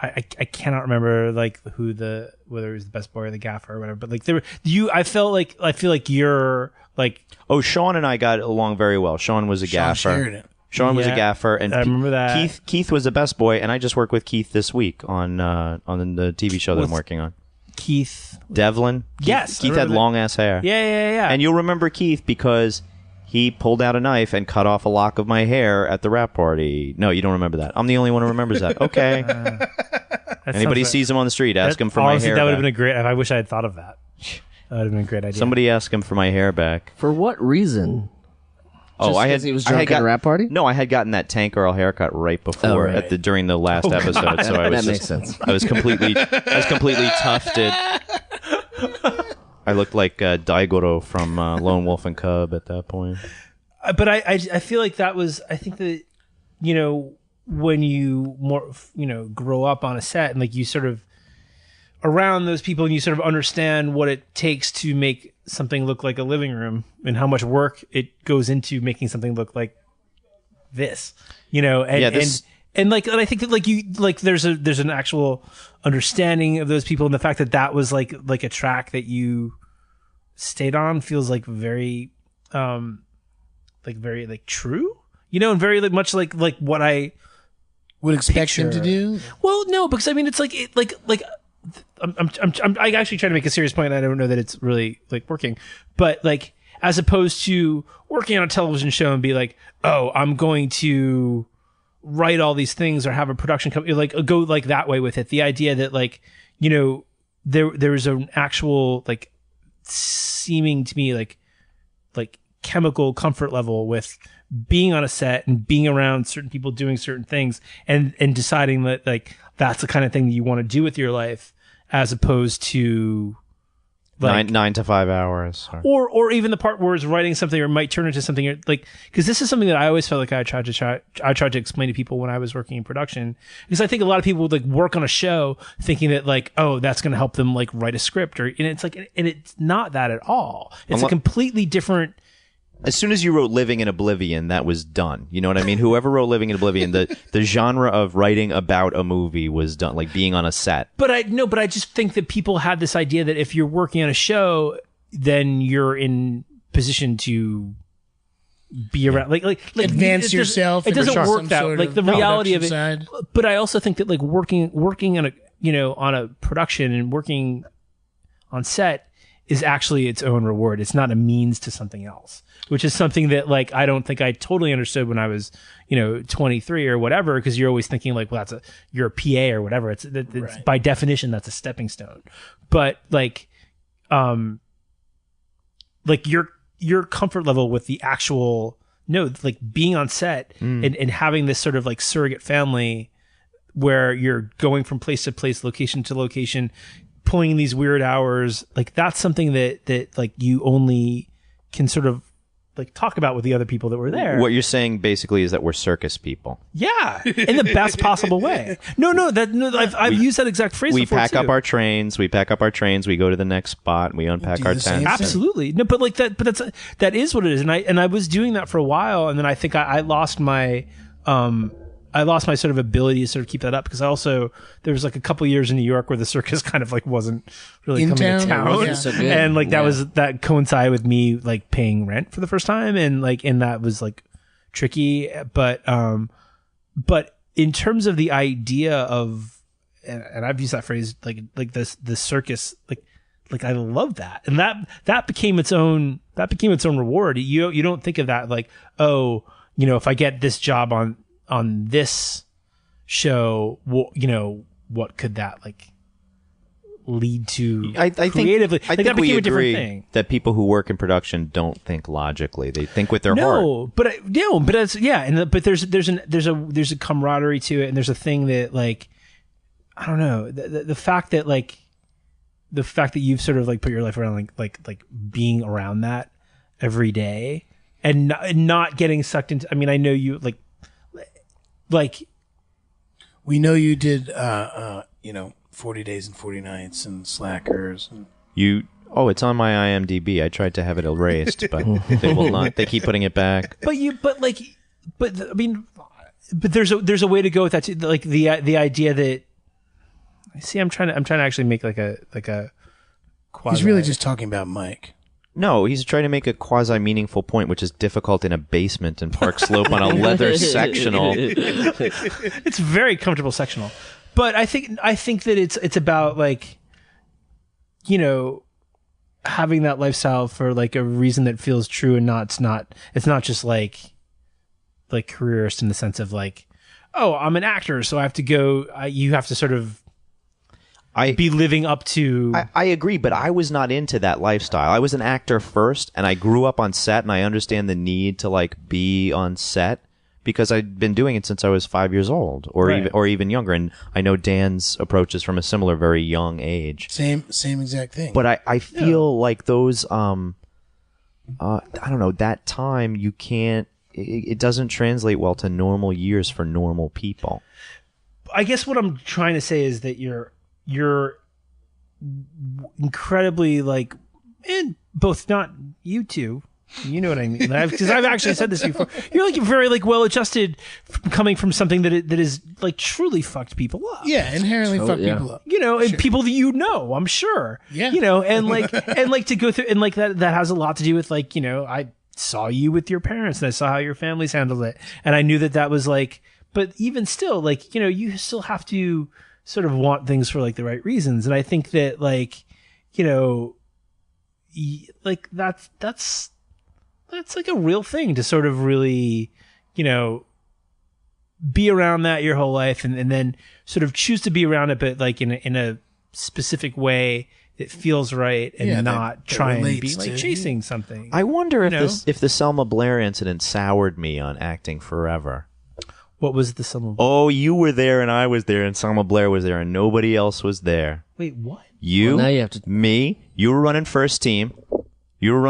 I cannot remember like whether it was the best boy or the gaffer or whatever, but like I feel like you're like Sean and I got along very well. Sean was a gaffer. Sheridan. Sean was a Yeah, gaffer, and I remember that. Keith was the best boy, and I just worked with Keith this week on the TV show that I'm working on. Keith. Devlin. Yes, I Keith had remember that. long ass hair. Yeah. And you'll remember Keith because he pulled out a knife and cut off a lock of my hair at the rap party. No, you don't remember that. I'm the only one who remembers that. Okay. Anybody sees him on the street, ask him for my hair that would have back. been a great. I wish I had thought of that. That would have been a great idea. Somebody ask him for my hair back. For what reason? Oh, Just I had. 'cause he was I had drunk at a rap party? No, I had gotten that Tank Girl haircut right before right. during the last episode, so I was That makes sense. I was completely tufted. I looked like Daigoro from Lone Wolf and Cub at that point. But I feel like that was. I think that when you more grow up on a set and like you sort of around those people and you sort of understand what it takes to make something look like a living room and how much work it goes into making something look like this, and and I think that like you like there's an actual understanding of those people, and the fact that was like a track that you stayed on feels like very very like true, and very like much like what I would expect him to do. Well, no, because I mean, it's like I actually try to make a serious point. And I don't know that it's really like working, but like as opposed to working on a television show and be like, oh, I'm going to write all these things or have a production company, like go like that way with it. The idea that like, you know, there's an actual like seeming to me like chemical comfort level with being on a set and being around certain people doing certain things and deciding that like that's the kind of thing that you want to do with your life as opposed to like 9 to 5 hours or even the part where it's writing something or might turn into something like, because this is something that I always felt like I tried to explain to people when I was working in production, because I think a lot of people would like work on a show thinking that like, oh, that's going to help them like write a script, and it's like, and it's not that at all. It's a completely different. As soon as you wrote Living in Oblivion, that was done. You know what I mean? Whoever wrote Living in Oblivion, the genre of writing about a movie was done, like being on a set. But I just think that people had this idea that if you're working on a show, then you're in position to be around, like advance yourself. It doesn't work that way. Like the reality of it. Side. But I also think that like working on a, you know, on a production and working on set is actually its own reward. It's not a means to something else, which is something that like I don't think I totally understood when I was, you know, 23 or whatever, because you're always thinking like, well, you're a PA or whatever. It's right. By definition that's a stepping stone. But like your comfort level with the actual like being on set and having this sort of like surrogate family where you're going from place to place, location to location, pulling these weird hours, like that's something that like you only can sort of like talk about with the other people that were there. What you're saying basically is that we're circus people. Yeah, in the best possible way. I've used that exact phrase. We before pack too. up our trains. We go to the next spot. And we unpack our tents. Absolutely, no, but like that. But that is what it is. And I was doing that for a while, and then I think I lost my sort of ability to sort of keep that up, because there was like a couple years in New York where the circus kind of like wasn't really coming to town. Yeah. So good. And like that coincided with me like paying rent for the first time, and that was like tricky. But in terms of the idea of, and I've used that phrase like the circus, like I love that, and that became its own reward. You don't think of that like, oh, you know, if I get this job on this show, you know, what could that like lead to creatively? I think we agree that people who work in production don't think logically; they think with their heart. But there's a camaraderie to it, and there's a thing that like, I don't know, the fact that you've sort of like put your life around like being around that every day and not getting sucked into. I mean, I know you like we know you did 40 Days and 40 Nights and Slackers and it's on my IMDb. I tried to have it erased, but they will not. They keep putting it back. But there's a way to go with that too. Like the idea that, see, I'm trying to actually make like a quasi. He's really just talking about Mike. No, he's trying to make a quasi-meaningful point, which is difficult in a basement in Park Slope on a leather sectional. It's very comfortable sectional. But I think that it's about like, you know, having that lifestyle for like a reason that feels true, and it's not just like careerist in the sense of like, oh, I'm an actor, so I have to go, you have to sort of be living up to. I agree, but I was not into that lifestyle. I was an actor first, and I grew up on set, and I understand the need to like be on set because I'd been doing it since I was 5 years old, or even younger. And I know Dan's approach is from a similar, very young age. Same exact thing. But I feel like those I don't know, that time you can't. It doesn't translate well to normal years for normal people. I guess what I'm trying to say is that you're incredibly like, and both, not you two, you know what I mean, because I've actually said this before. You're like very like well adjusted, coming from something that is like truly fucked people up. Yeah, inherently fuck people up. You know, and people that you know, I'm sure. Yeah. You know, and like to go through, and like that has a lot to do with like, you know, I saw you with your parents and I saw how your families handled it, and I knew that was like but even still, like, you know, you still have to sort of want things for like the right reasons. And I think that, like, you know, like that's like a real thing to sort of really, you know, be around that your whole life, and then sort of choose to be around it, but like in a specific way that feels right, and not try and be like chasing something. I wonder if the Selma Blair incident soured me on acting forever. What was the Selma? Oh, you were there and I was there and Selma Blair was there and nobody else was there. Wait, what? You, Well, now you have to- me, you were running first team. You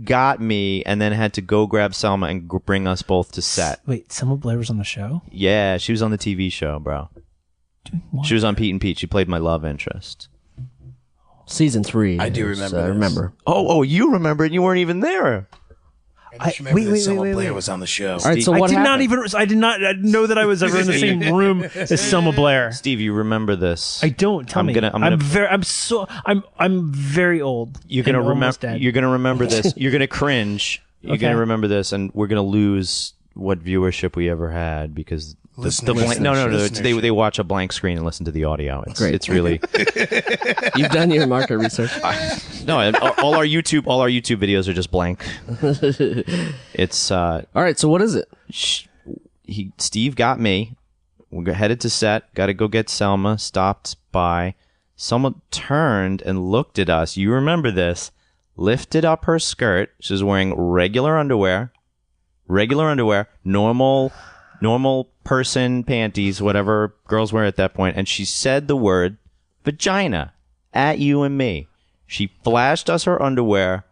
got me and then had to go grab Selma and bring us both to set. Wait, Selma Blair was on the show? Yeah, she was on the TV show, bro. Doing what? She was on Pete and Pete. She played my love interest. Season 3. I do is, remember I this. remember. Oh, you remember and you weren't even there. I just remember that Selma wait. Blair was on the show. All right, so what happened? I did not know that I was ever in the same room as Selma Blair. Steve, you remember this? I don't. Tell me. I'm very old. You're gonna and almost remember. dead. You're gonna remember this. You're gonna cringe. You're Okay. gonna remember this, and we're gonna lose what viewership we ever had because the blank. No. They watch a blank screen and listen to the audio. Great. It's really You've done your market research. no. All our YouTube videos are just blank. It's All right, so what is it? Steve got me. We headed to set. Got to go get Selma. Stopped by. Selma turned and looked at us. You remember this? Lifted up her skirt. She was wearing regular underwear, normal person panties, whatever girls wear at that point, and she said the word vagina at you and me. She flashed us her underwear.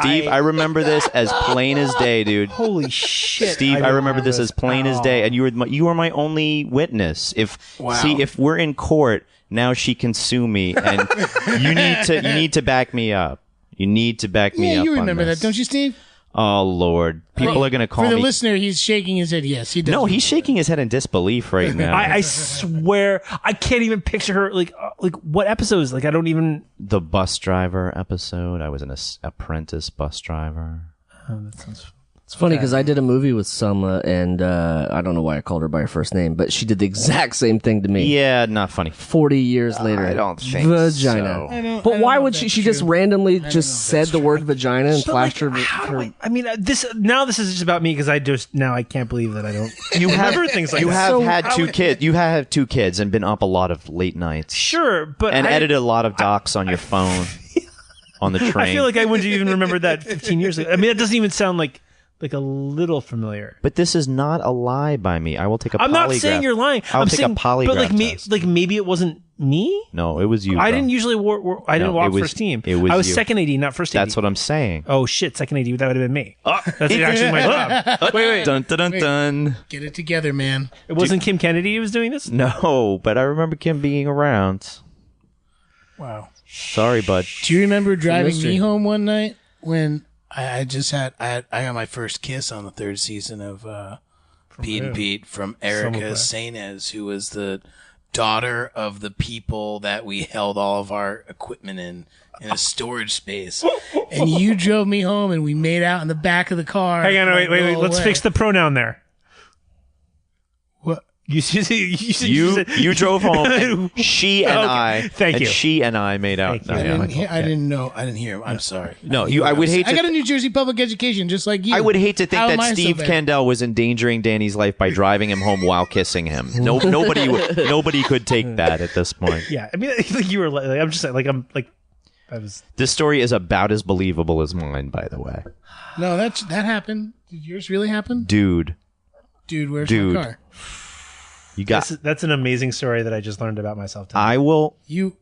Steve, I remember this as plain as day, dude. Holy shit! Steve, I remember this as plain as day, and you were my only witness. If we're in court now, she can sue me, and you need to back me up. You need to back me up. Yeah, you on remember this. that, don't you, Steve? Oh Lord, people are gonna call For the me. listener, he's shaking his head. Yes, he does. No, he's shaking his head in disbelief right now. I swear I can't even picture her. Like what episodes? Like I don't even. The bus driver episode. I was an apprentice bus driver. Oh, that sounds. It's funny because I did a movie with Selma, and I don't know why I called her by her first name, but she did the exact same thing to me. Yeah, not funny. 40 years later. I don't think vagina. so. But why would she just randomly just said the word vagina and flashed her? I mean, this is just about me because I can't believe that I don't. You remember things like you that. have had two kids. You have two kids and been up a lot of late nights. Sure, but And edited a lot of docs on your phone on the train. I feel like I wouldn't even remember that 15 years ago. I mean, that doesn't even sound like a little familiar. But this is not a lie by me. I will take a polygraph. I'm not saying you're lying. I'll I'm take saying, a polygraph but test. maybe it wasn't me. No, it was you. I bro. didn't usually I didn't No, walk it was- first team. it was I was you. second AD, not first AD. That's what I'm saying. Oh shit, second AD. That would have been me. That's actually my job. Wait. Dun dun dun dun. Get it together, man. It wasn't Kim Kennedy who was doing this. No, but I remember Kim being around. Wow. Sorry, bud. Do you remember driving mystery. me home one night when I got my first kiss on the third season of Pete and Pete from Erica Sainez, who was the daughter of the people that we held all of our equipment in a storage space. And you drove me home and we made out in the back of the car. Hang on, wait. Let's fix the pronoun there. What? You You drove home. And she and Okay, I. thank you. She and I made out. Thank you. No, I didn't know. I didn't hear him. I'm sorry. No, I would hate I got to. a New Jersey public education just like you. I would hate to think How am that I so Steve bad? Kandell was endangering Danny's life by driving him home while kissing him. Nobody could take that at this point. Yeah, I mean, like you were. Like, I'm just like I'm like. I was. This story is about as believable as mine, by the way. No, that happened. Did yours really happen? Dude, Dude, where's Dude. my car? you got. That's an amazing story that I just learned about myself. Today. I will You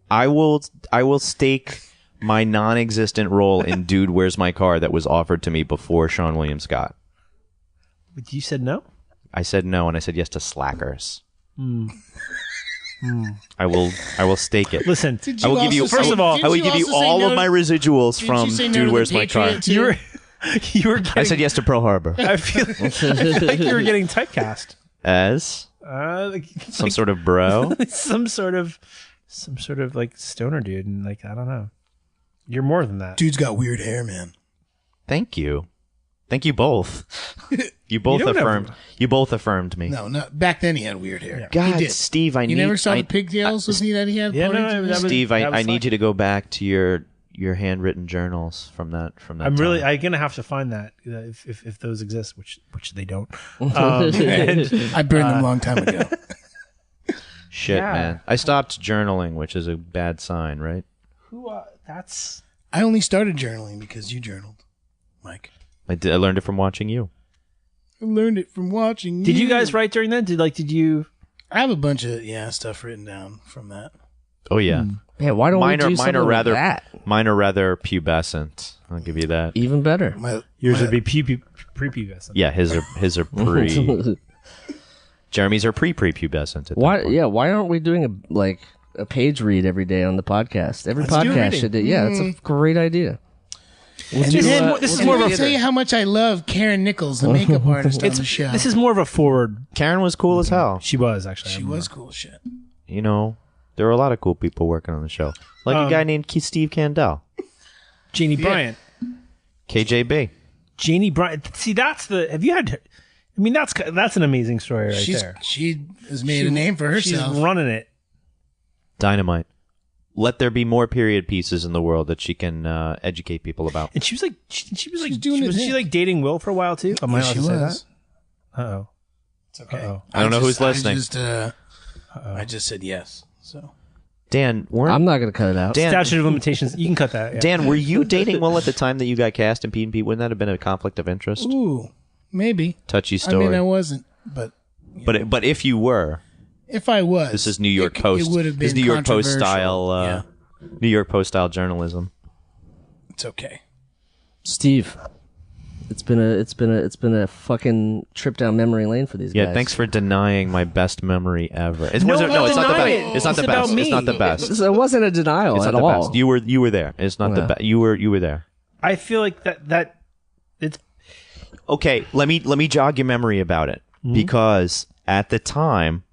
stake my non-existent role in Dude, Where's My Car that was offered to me before Sean William Scott. You said no. I said no, and I said yes to Slackers. I will stake it. Listen, Did I will give you. also first say- of all, didn't I will you give you also say all no of to- my residuals didn't from you say no Dude, to Where's the My Car. Patriot too? you were. Getting, I said yes to Pearl Harbor I feel like you were getting typecast. as Like, some sort of bro. some sort of like stoner dude, and like I don't know. You're more than that. Dude's got weird hair, man. Thank you both. You both You don't affirmed. have- You both affirmed me. No, back then he had weird hair. God, he did. Steve, I You need. never saw I, the pigtails with me that he had? Yeah, no, ponytails? that was- Steve, I was need fine. you to go back to your handwritten journals from that. I'm really. time. I'm gonna have to find that if those exist, which they don't. And, I burned them a long time ago. Shit, Yeah. man. I stopped journaling, which is a bad sign, right? who? That's. I only started journaling because you journaled, Mike. I learned it from watching you. I learned it from watching Did you guys write during that? Did you? I have a bunch of stuff written down from that. Oh yeah, Man, why don't mine we do are something rather like that? mine are rather pubescent. I'll give you that. Even better. Yours would be prepubescent. Yeah, his are pre. Jeremy's are prepubescent. Why? Yeah. Why aren't we doing a page read every day on the podcast? Every Let's do podcast reading. should do. Yeah, that's a great idea. We'll do, this is we'll more do of a- I'll tell you how much I love Karen Nichols, the makeup artist on the show. This is more of a forward. Karen was cool as hell. She was actually. She was cool as shit. You know, there were a lot of cool people working on the show, like a guy named Steve Kandell, Janie Bryant. KJB. Janie Bryant. See, that's the. Have you had? I mean, that's an amazing story right there. She has made a name for herself. She's running it. Dynamite. Let there be more period pieces in the world that she can educate people about. And she was like, she was like, doing it was she big. like dating Will for a while too? Am I Yeah, allowed she to say was. that? Uh-oh. It's okay. Uh-oh. I don't know who's listening. I just said yes. So Dan, I'm not going to cut it out. Dan, Statute of limitations. You can cut that. Yeah. Dan, were you dating Will at the time that you got cast in Pete and Pete? Wouldn't that have been a conflict of interest? ooh, maybe. Touchy I story. mean, I wasn't, but but if you were, if I was, this is New York it, Post. It would have been This is New York Post controversial. style. Yeah, New York Post style journalism. it's okay. Steve, it's been a fucking trip down memory lane for these Yeah, guys. thanks for denying my best memory ever. It's, No, it's not the deny best. it. It's not the It's about best. It's not the me. best. So it wasn't a denial It's at not the all. best. You were there. It's not the Yeah. best. You were there. I feel like that it's Okay, let me jog your memory about it because at the time,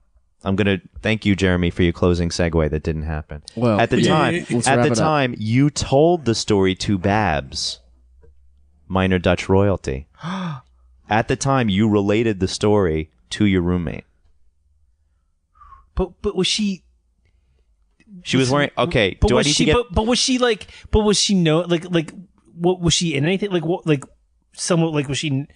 I'm gonna thank you, Jeremy, for your closing segue that didn't happen. Well, at the yeah, let's at wrap the it up. time, you told the story to Babs, minor Dutch royalty. At the time, you related the story to your roommate. but was she She was wearing. Okay, but do I was need she to get? but was she like but was she like what was she in anything like what like somewhat like was she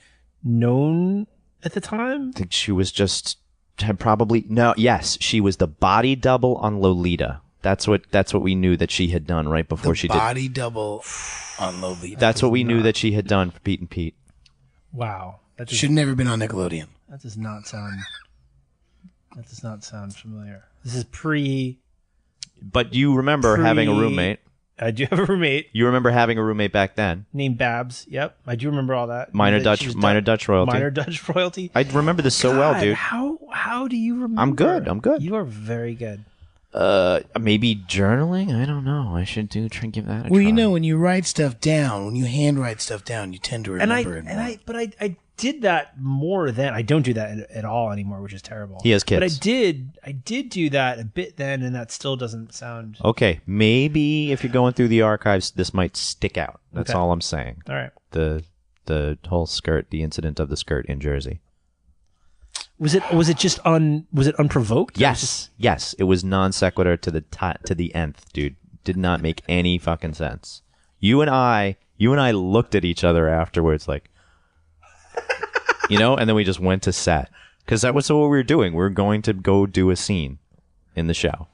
known at the time? I think she was just had probably no. Yes, she was the body double on Lolita. That's what we knew that she had done right before she did. Body double on Lolita. That's what we knew that she had done for Pete and Pete. Wow. That does, Should never been on Nickelodeon. that does not sound familiar. This is pre But you remember having a roommate. I do have a roommate You remember having a roommate back then. named Babs. Yep. I do remember all that. Minor That Dutch she was minor Dutch royalty. Minor Dutch royalty. I remember this so well, God, dude. How do you remember? I'm good. I'm good. You are very good. Maybe journaling? I don't know. I should try and give that a Well, try. you know, when you write stuff down, when you handwrite stuff down, you tend to remember it. more. But I did that more then. I don't do that at all anymore, which is terrible. He has kids. But I did do that a bit then, and that still doesn't sound Okay, maybe if you're going through the archives, this might stick out. That's Okay. all I'm saying. all right. The whole skirt, the incident of the skirt in Jersey. Was it unprovoked? Yes. It was non sequitur to the nth, dude. Did not make any fucking sense. You and I looked at each other afterwards, like, and then we just went to set because that was what we were doing. We were going to go do a scene in the show.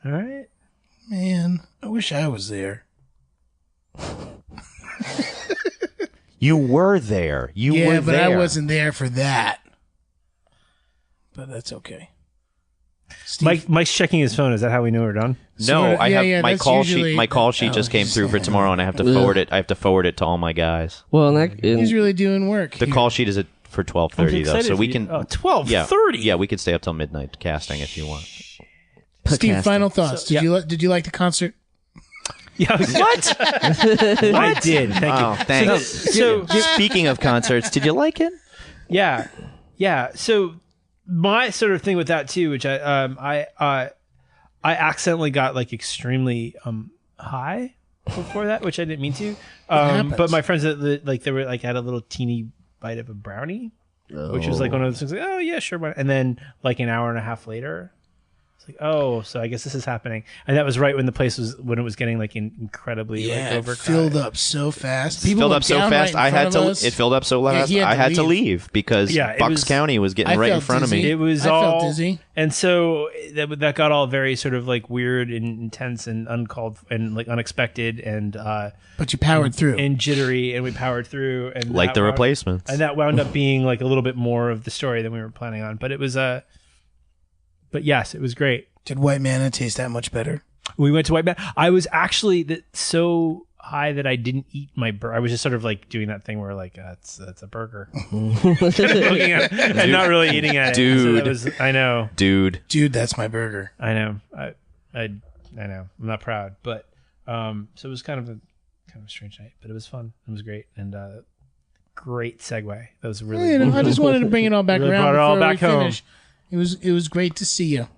All right. Man, I wish I was there. You were there. You Yeah, were but there. I wasn't there for that. But that's okay. Steve, Mike's checking his phone. Is that how we know we're done? No, Sort of- I yeah, have yeah, my that's call usually- sheet. My call sheet just came through for tomorrow, and I have to forward it. I have to forward it to all my guys. Well, he's really doing work. The here. call sheet is at for 12:30 though, so we can. 12:30. Yeah, we can stay up till midnight casting if you want. Steve, final thoughts. So, Did you like the concert? Yeah. What? I did. Thank Oh, you. thanks. So Speaking of concerts, did you like it? yeah. So my sort of thing with that too, which I accidentally got like extremely high before that, which I didn't mean to. happens? But my friends that they were like had a little teeny bite of a brownie, which was like one of those things. Like, oh yeah, sure. And then like an hour and a half later, it's like, oh, so I guess this is happening. And that was right when it was getting like incredibly like overcrowded. Filled up so fast. It filled up so fast. It filled up so fast. I had to leave because Bucks County was getting right in front of me. It was I felt dizzy. And so that got all very sort of like weird and intense and uncalled and like unexpected and but you powered through and jittery, and we powered through, and like the replacements. And that wound up being like a little bit more of the story than we were planning on. But it was but yes, it was great. Did White Manna taste that much better? We went to White Manna. I was actually so high that I didn't eat my burger. I was just sort of like doing that thing where like that's a burger, looking at it and not really eating at it. Dude, so I know, dude, that's my burger. I know, I know. I'm not proud, but so it was kind of a strange night, but it was fun. It was great and great segue. That was really. I just wanted to bring it all back really around. Brought it all back home. Finish. It was great to see you.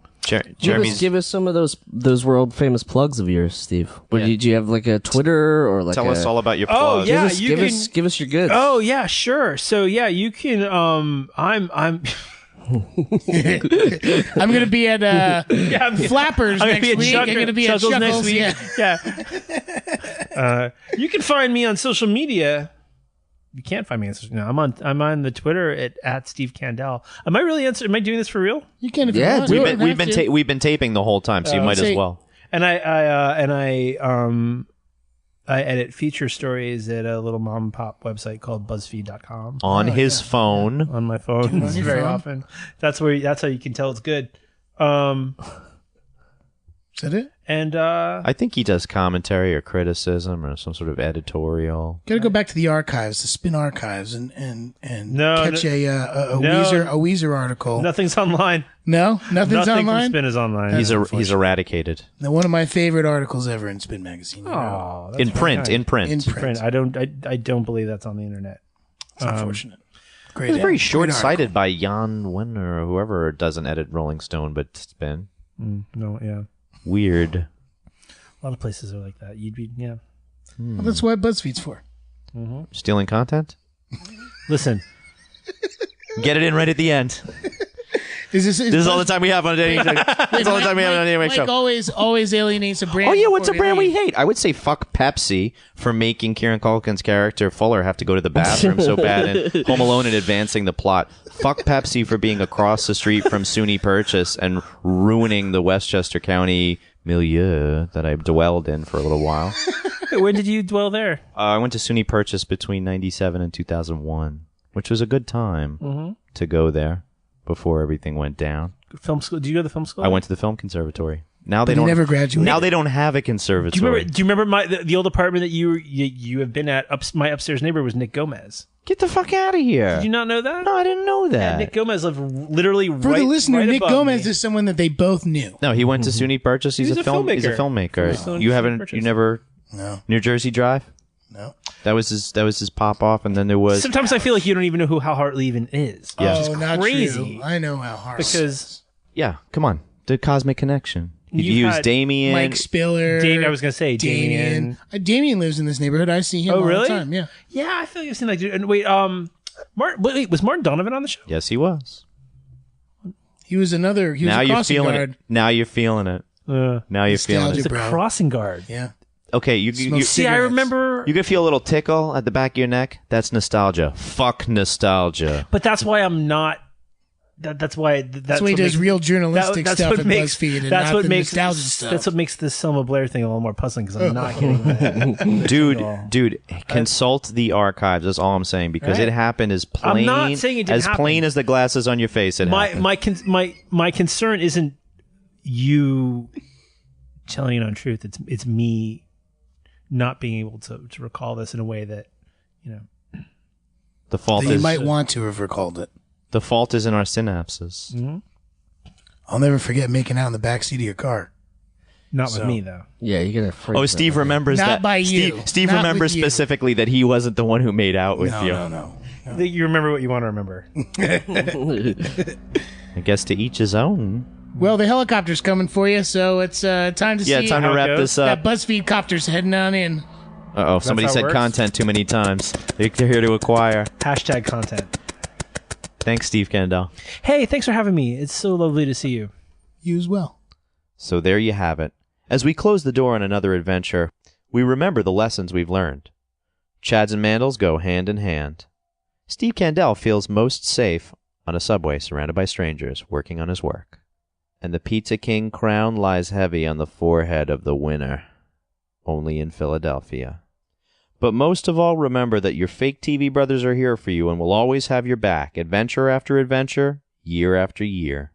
Give us some of those world famous plugs of yours, Steve. Do you have like a Twitter or like? Tell us all about your plugs. Oh yeah, give us your goods. Oh yeah, sure. So yeah, you can. I'm. I'm going to be at Flappers next week. I'm going to be at Chuckles next week. Yeah. You can find me on social media. You can't find me on social media. I'm on the Twitter at Steve Kandell. Am I really Am I doing this for real? You can if you want. We've been taping the whole time, so you might as well. And I edit feature stories at a little mom and pop website called Buzzfeed.com. On his phone. On my phone. Very often. That's how you can tell it's good. Is that it? And I think he does commentary or criticism or some sort of editorial. Got to go back to the archives, the Spin archives, and catch a Weezer article. Nothing's online. No, nothing's Nothing online. From Spin is online. He's eradicated. Now, one of my favorite articles ever in Spin magazine. Oh, in print. In print. I don't believe that's on the internet. It's unfortunate. Great. It was very short-sighted by Jan Wenner or whoever doesn't edit Rolling Stone, but Spin. No, yeah. Weird. A lot of places are like that. Well, that's what BuzzFeed's for. Mm-hmm. Stealing content? Listen. Get it in right at the end. This is all the time we have on a dating show. That's all the time we have on a dating show. Always alienates a brand. Oh yeah, what's a brand we hate? I would say fuck Pepsi for making Kieran Culkin's character Fuller have to go to the bathroom so bad in Home Alone and advancing the plot. Fuck Pepsi for being across the street from SUNY Purchase and ruining the Westchester County milieu that I dwelled in for a little while. When did you dwell there? I went to SUNY Purchase between 1997 and 2001, which was a good time to go there. Before everything went down. Film school? Did you go to the film school? I went to the film conservatory. Now they but don't never graduated. Now they don't have a conservatory. Do you remember the old apartment that you have been at? My upstairs neighbor was Nick Gomez. Get the fuck out of here! Did you not know that? No, I didn't know that. Yeah, Nick Gomez lived literally For the listener, right Nick Gomez me. is someone that they both knew. No, he went to SUNY Purchase. He's a filmmaker. He's a filmmaker. You never. No. New Jersey Drive. No. That was his pop off, and then there was. Sometimes I feel like you don't even know who Hal Hartley even is. Yeah. Which is not crazy. True. I know Hal Hartley. Because come on, the Cosmic Connection. You use Damien, Mike Spiller. I was gonna say Damien. Damien lives in this neighborhood. I see him all the time. Yeah. Yeah, I feel like I've seen like. And wait, was Martin Donovan on the show? Yes, he was. He was another. He was now a you're crossing feeling guard. it. Now you're feeling it. Now you're feeling it. He's a crossing guard. Yeah. Okay, you see. I remember. You can feel a little tickle at the back of your neck. That's nostalgia. Fuck nostalgia. But that's why I'm not. That's why. That's why he does real journalistic that's stuff what at makes, BuzzFeed and that's not what the makes, nostalgia stuff. That's what makes the Selma Blair thing a little more puzzling because I'm not getting that. Dude, consult the archives. That's all I'm saying because it happened as plain. I'm not saying it didn't happen. Plain as the glasses on your face. My concern isn't you telling an untruth. It's me not being able to recall this in a way that the fault that is you might want to have recalled it. The fault is in our synapses. Mm-hmm. I'll never forget making out in the backseat of your car. Not with me though. Yeah, you gotta. Freak Oh, Steve remembers not that. By you. Steve not remembers specifically that he wasn't the one who made out with you. No. You remember what you want to remember. I guess to each his own. Well, the helicopter's coming for you, so it's time to see. Yeah, time to wrap this up. That BuzzFeed copter's heading on in. Uh-oh, somebody how it said works? content too many times. They're here to acquire. Hashtag content. Thanks, Steve Kandell. Hey, thanks for having me. It's so lovely to see you. You as well. So there you have it. As we close the door on another adventure, we remember the lessons we've learned. Chads and Mandels go hand in hand. Steve Kandell feels most safe on a subway surrounded by strangers working on his work. And the Pizza King crown lies heavy on the forehead of the winner, only in Philadelphia. But most of all, remember that your fake TV brothers are here for you and will always have your back, adventure after adventure, year after year.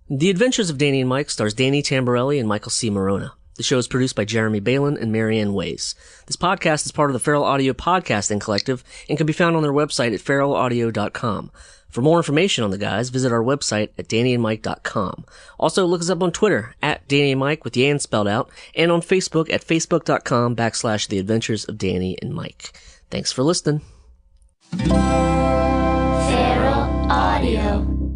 The Adventures of Danny and Mike stars Danny Tamborelli and Michael C. Morona. The show is produced by Jeremy Balin and Marianne Ways. This podcast is part of the Feral Audio Podcasting Collective and can be found on their website at feralaudio.com. For more information on the guys, visit our website at dannyandmike.com. Also, look us up on Twitter at Danny and Mike with the and spelled out, and on Facebook at facebook.com/The Adventures of Danny and Mike. Thanks for listening. Feral Audio.